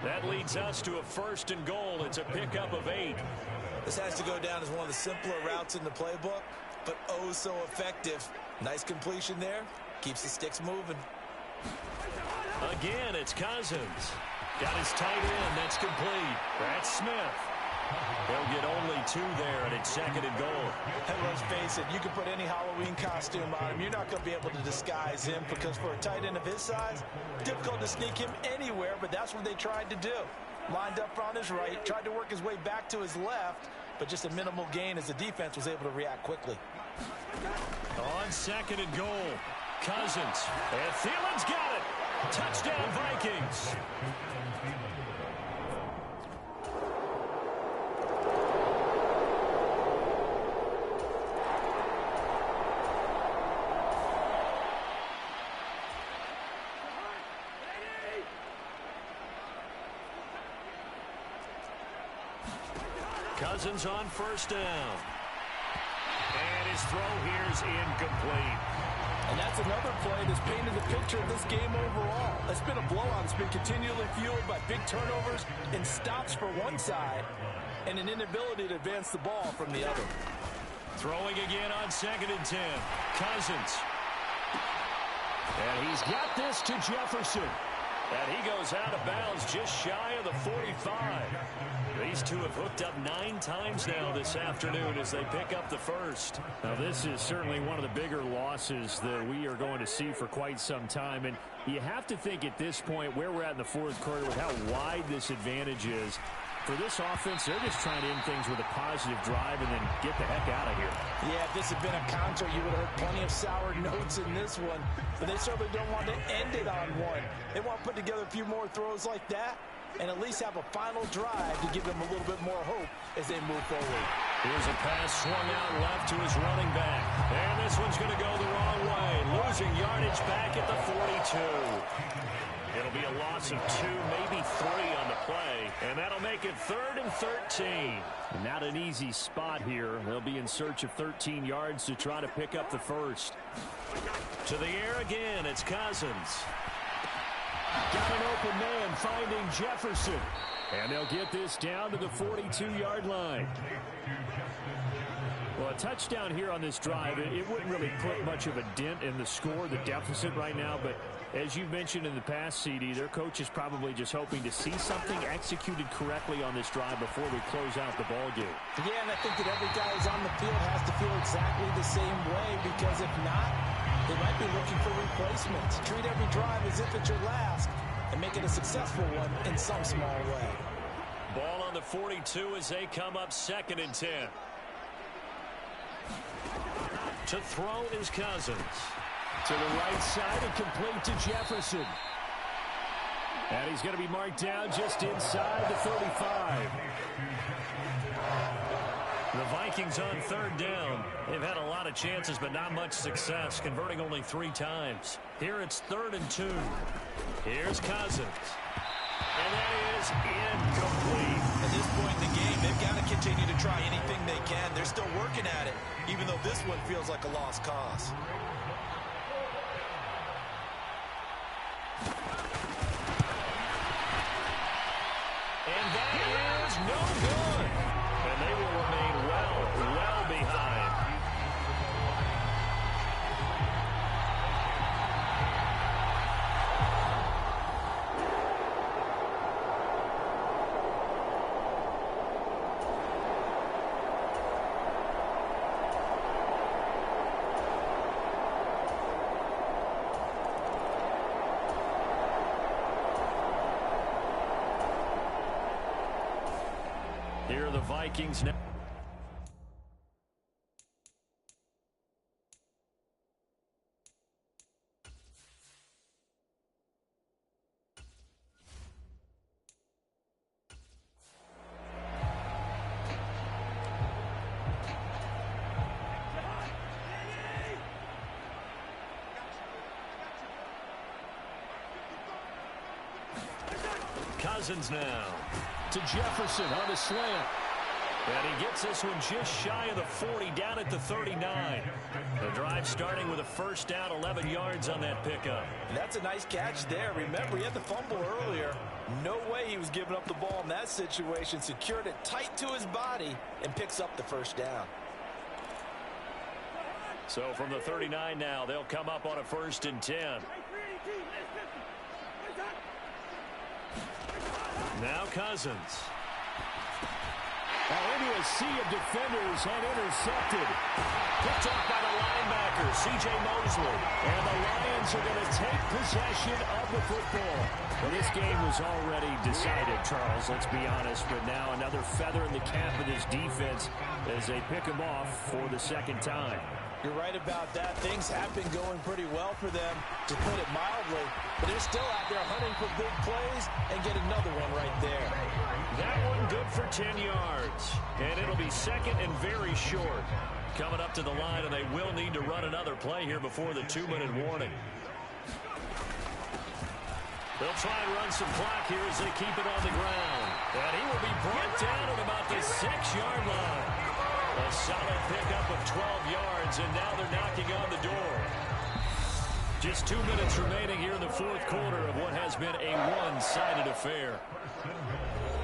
That leads us to a 1st and goal. It's a pickup of 8. This has to go down as one of the simpler routes in the playbook, but oh so effective. Nice completion there. Keeps the sticks moving. Again, it's Cousins. Got his tight end. That's complete. That's Smith. They'll get only 2 there, and it's 2nd and goal. And let's face it, you can put any Halloween costume on him. You're not going to be able to disguise him, because for a tight end of his size, difficult to sneak him anywhere, but that's what they tried to do. Lined up on his right, tried to work his way back to his left, but just a minimal gain as the defense was able to react quickly. On 2nd and goal, Cousins. And Thielen's got it. Touchdown, Vikings. Cousins on first down. And his throw here is incomplete. And that's another play that's painted the picture of this game overall. It's been a blowout. It's been continually fueled by big turnovers and stops for one side and an inability to advance the ball from the other. Throwing again on 2nd and 10. Cousins. And he's got this to Jefferson. And he goes out of bounds just shy of the 45. These two have hooked up 9 times now this afternoon as they pick up the first. Now, this is certainly one of the bigger losses that we are going to see for quite some time. And you have to think at this point where we're at in the fourth quarter with how wide this advantage is. For this offense, they're just trying to end things with a positive drive and then get the heck out of here. Yeah, if this had been a counter, you would have heard plenty of sour notes in this one. But they certainly don't want to end it on one. They want to put together a few more throws like that and at least have a final drive to give them a little bit more hope as they move forward. Here's a pass swung out left to his running back. And this one's going to go the wrong way. Losing yardage back at the 42. It'll be a loss of 2, maybe 3 on the play. And that'll make it 3rd and 13. And not an easy spot here. They'll be in search of 13 yards to try to pick up the first. To the air again, it's Cousins. Got an open man finding Jefferson. And they'll get this down to the 42-yard line. Well, a touchdown here on this drive, it wouldn't really put much of a dent in the score, the deficit right now. But as you mentioned in the past, CD, their coach is probably just hoping to see something executed correctly on this drive before we close out the ball game. Yeah, and I think that every guy who's on the field has to feel exactly the same way, because if not, they might be looking for replacements. Treat every drive as if it's your last and make it a successful one in some small way. Ball on the 42 as they come up 2nd and 10. To throw is Cousins. To the right side and complete to Jefferson. And he's going to be marked down just inside the 35. The Vikings on 3rd down. They've had a lot of chances, but not much success, converting only 3 times. Here it's 3rd and 2. Here's Cousins. And that is incomplete. At this point in the game, they've got to continue to try anything they can. They're still working at it, even though this one feels like a lost cause. And that is no good. And they will remain well behind. Here are the Vikings now. Cousins now To Jefferson on the slant. and he gets this one just shy of the 40, down at the 39. The drive starting with a first down, 11 yards on that pickup. And that's a nice catch there. Remember, he had the fumble earlier. No way he was giving up the ball in that situation. Secured it tight to his body and picks up the first down. So from the 39 now, they'll come up on a 1st and 10. Now Cousins. Into a sea of defenders and intercepted. Picked off by the linebacker, C.J. Mosley. And the Lions are going to take possession of the football. Well, this game was already decided, Charles, let's be honest. But now another feather in the cap of this defense as they pick them off for the 2nd time. You're right about that. Things have been going pretty well for them, to put it mildly. But they're still out there hunting for big plays and get another one right there. That one good for 10 yards. And it'll be 2nd and very short. Coming up to the line, and they will need to run another play here before the 2-minute warning. They'll try and run some clock here as they keep it on the ground. And he will be brought down at about the 6-yard line. A solid pickup of 12 yards, and now they're knocking on the door. Just 2 minutes remaining here in the fourth quarter of what has been a one-sided affair.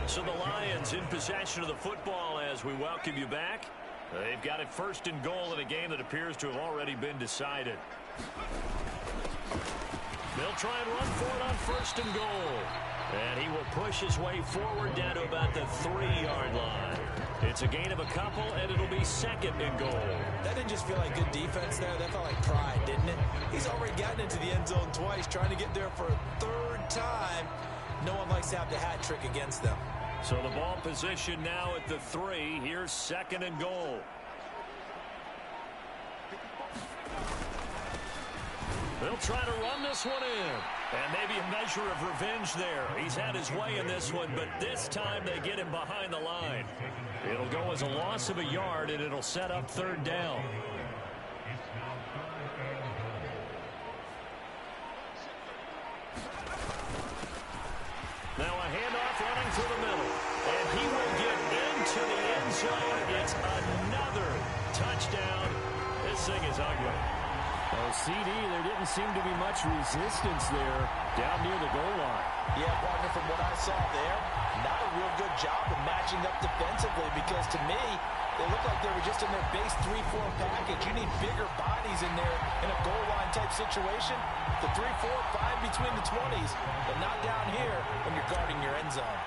So the Lions in possession of the football as we welcome you back. They've got it first and goal in a game that appears to have already been decided. They'll try and run for it on first and goal. And he will push his way forward down to about the 3-yard line. It's a gain of a couple, and it'll be second and goal. That didn't just feel like good defense there. That felt like pride, didn't it? He's already gotten into the end zone twice, trying to get there for a third time. No one likes to have the hat trick against them. So the ball position now at the 3. Here's second and goal. They'll try to run this one in. And maybe a measure of revenge there. He's had his way in this one, but this time they get him behind the line. It'll go as a loss of a yard, and it'll set up third down. Now a handoff running through the middle. And he will get into the end zone. It's another touchdown. This thing is ugly. Oh, CD, there didn't seem to be much resistance there down near the goal line. Yeah, partner, from what I saw there, not a real good job of matching up defensively because to me, they look like they were just in their base 3-4 package. You need bigger bodies in there in a goal line type situation. The 3-4, fine between the 20s, but not down here when you're guarding your end zone.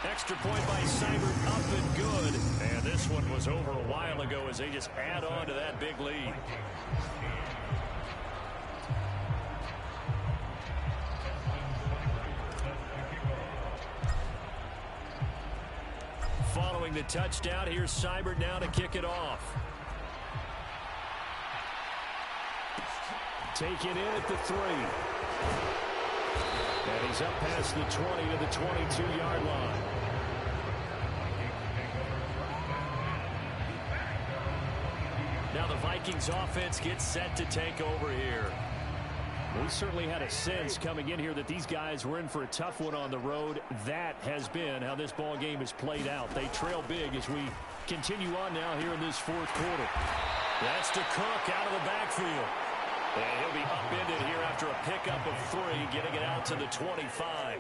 Extra point by Seibert, up and good. And this one was over a while ago as they just add on to that big lead. Following the touchdown, here's Seibert now to kick it off. Taken in at the 3. And he's up past the 20 to the 22-yard line. Now the Vikings offense gets set to take over here. We certainly had a sense coming in here that these guys were in for a tough one on the road. That has been how this ball game has played out. They trail big as we continue on now here in this fourth quarter. That's to Cook out of the backfield. And he'll be upended here after a pickup of 3, getting it out to the 25.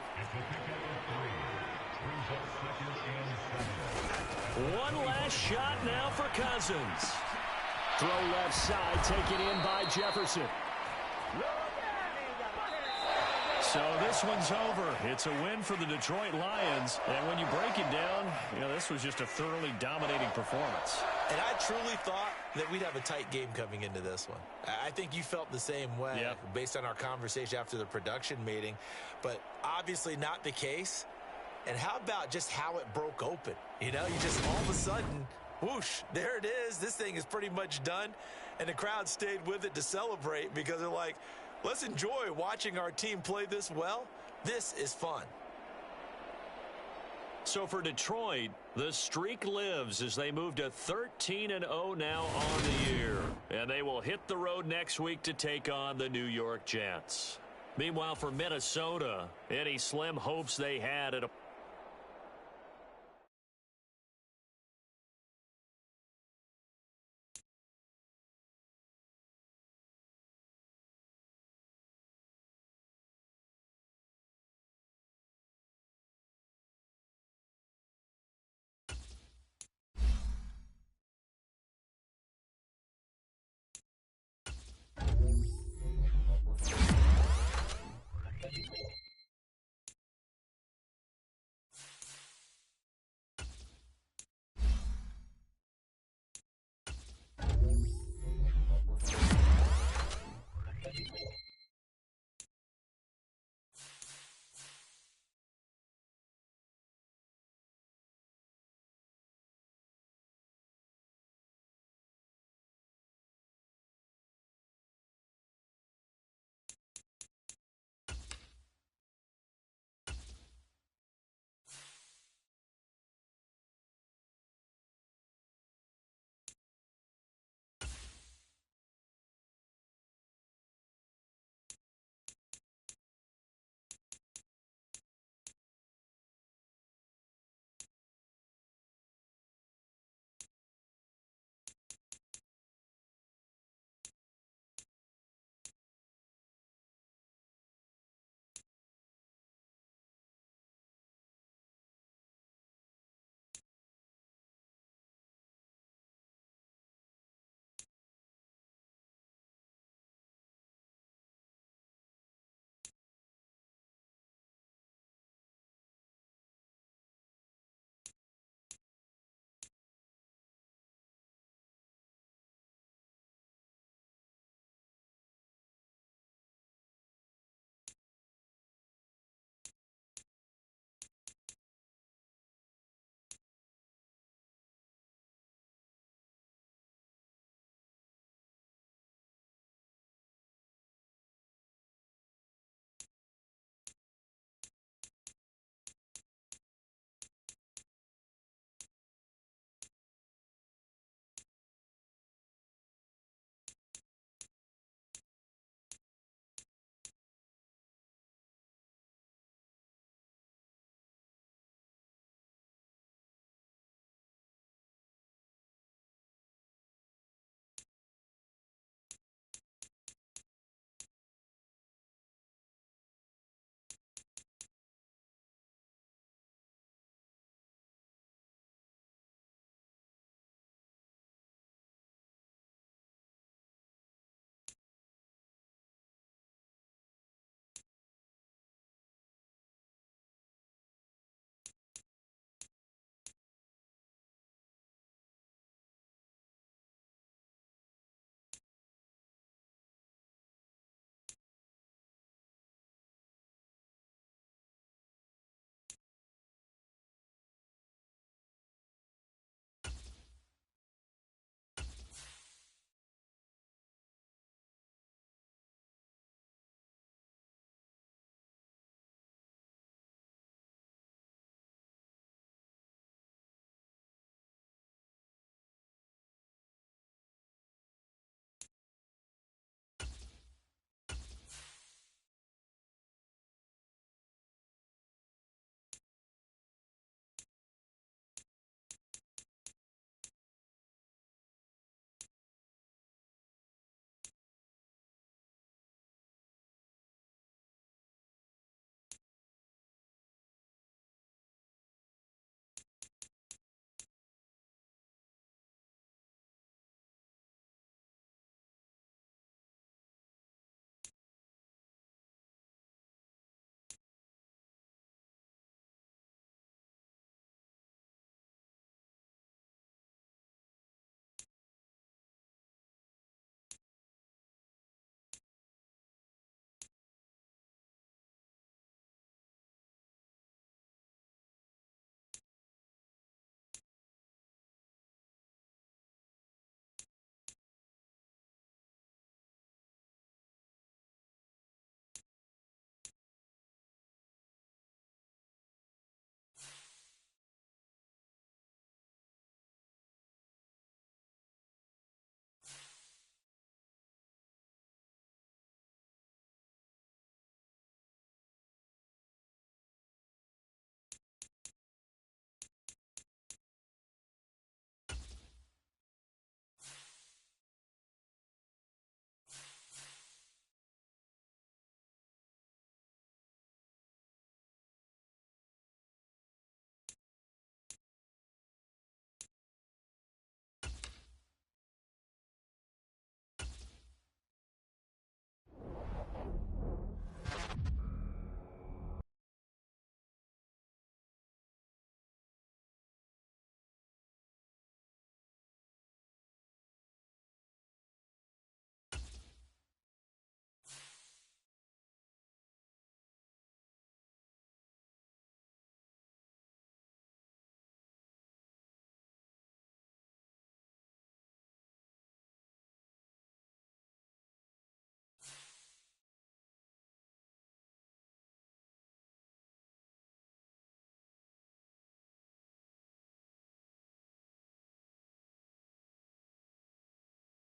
One last shot now for Cousins. Throw left side, taken in by Jefferson. So this one's over. It's a win for the Detroit Lions. And when you break it down, you know, this was just a thoroughly dominating performance. And I truly thought that we'd have a tight game coming into this one. I think you felt the same way based on our conversation after the production meeting. But obviously not the case. And how about just how it broke open? You know, you just all of a sudden, whoosh, there it is. This thing is pretty much done. And the crowd stayed with it to celebrate because they're like, let's enjoy watching our team play this well. This is fun. So for Detroit, the streak lives as they move to 13-0 now on the year. And they will hit the road next week to take on the New York Jets. Meanwhile, for Minnesota, any slim hopes they had at a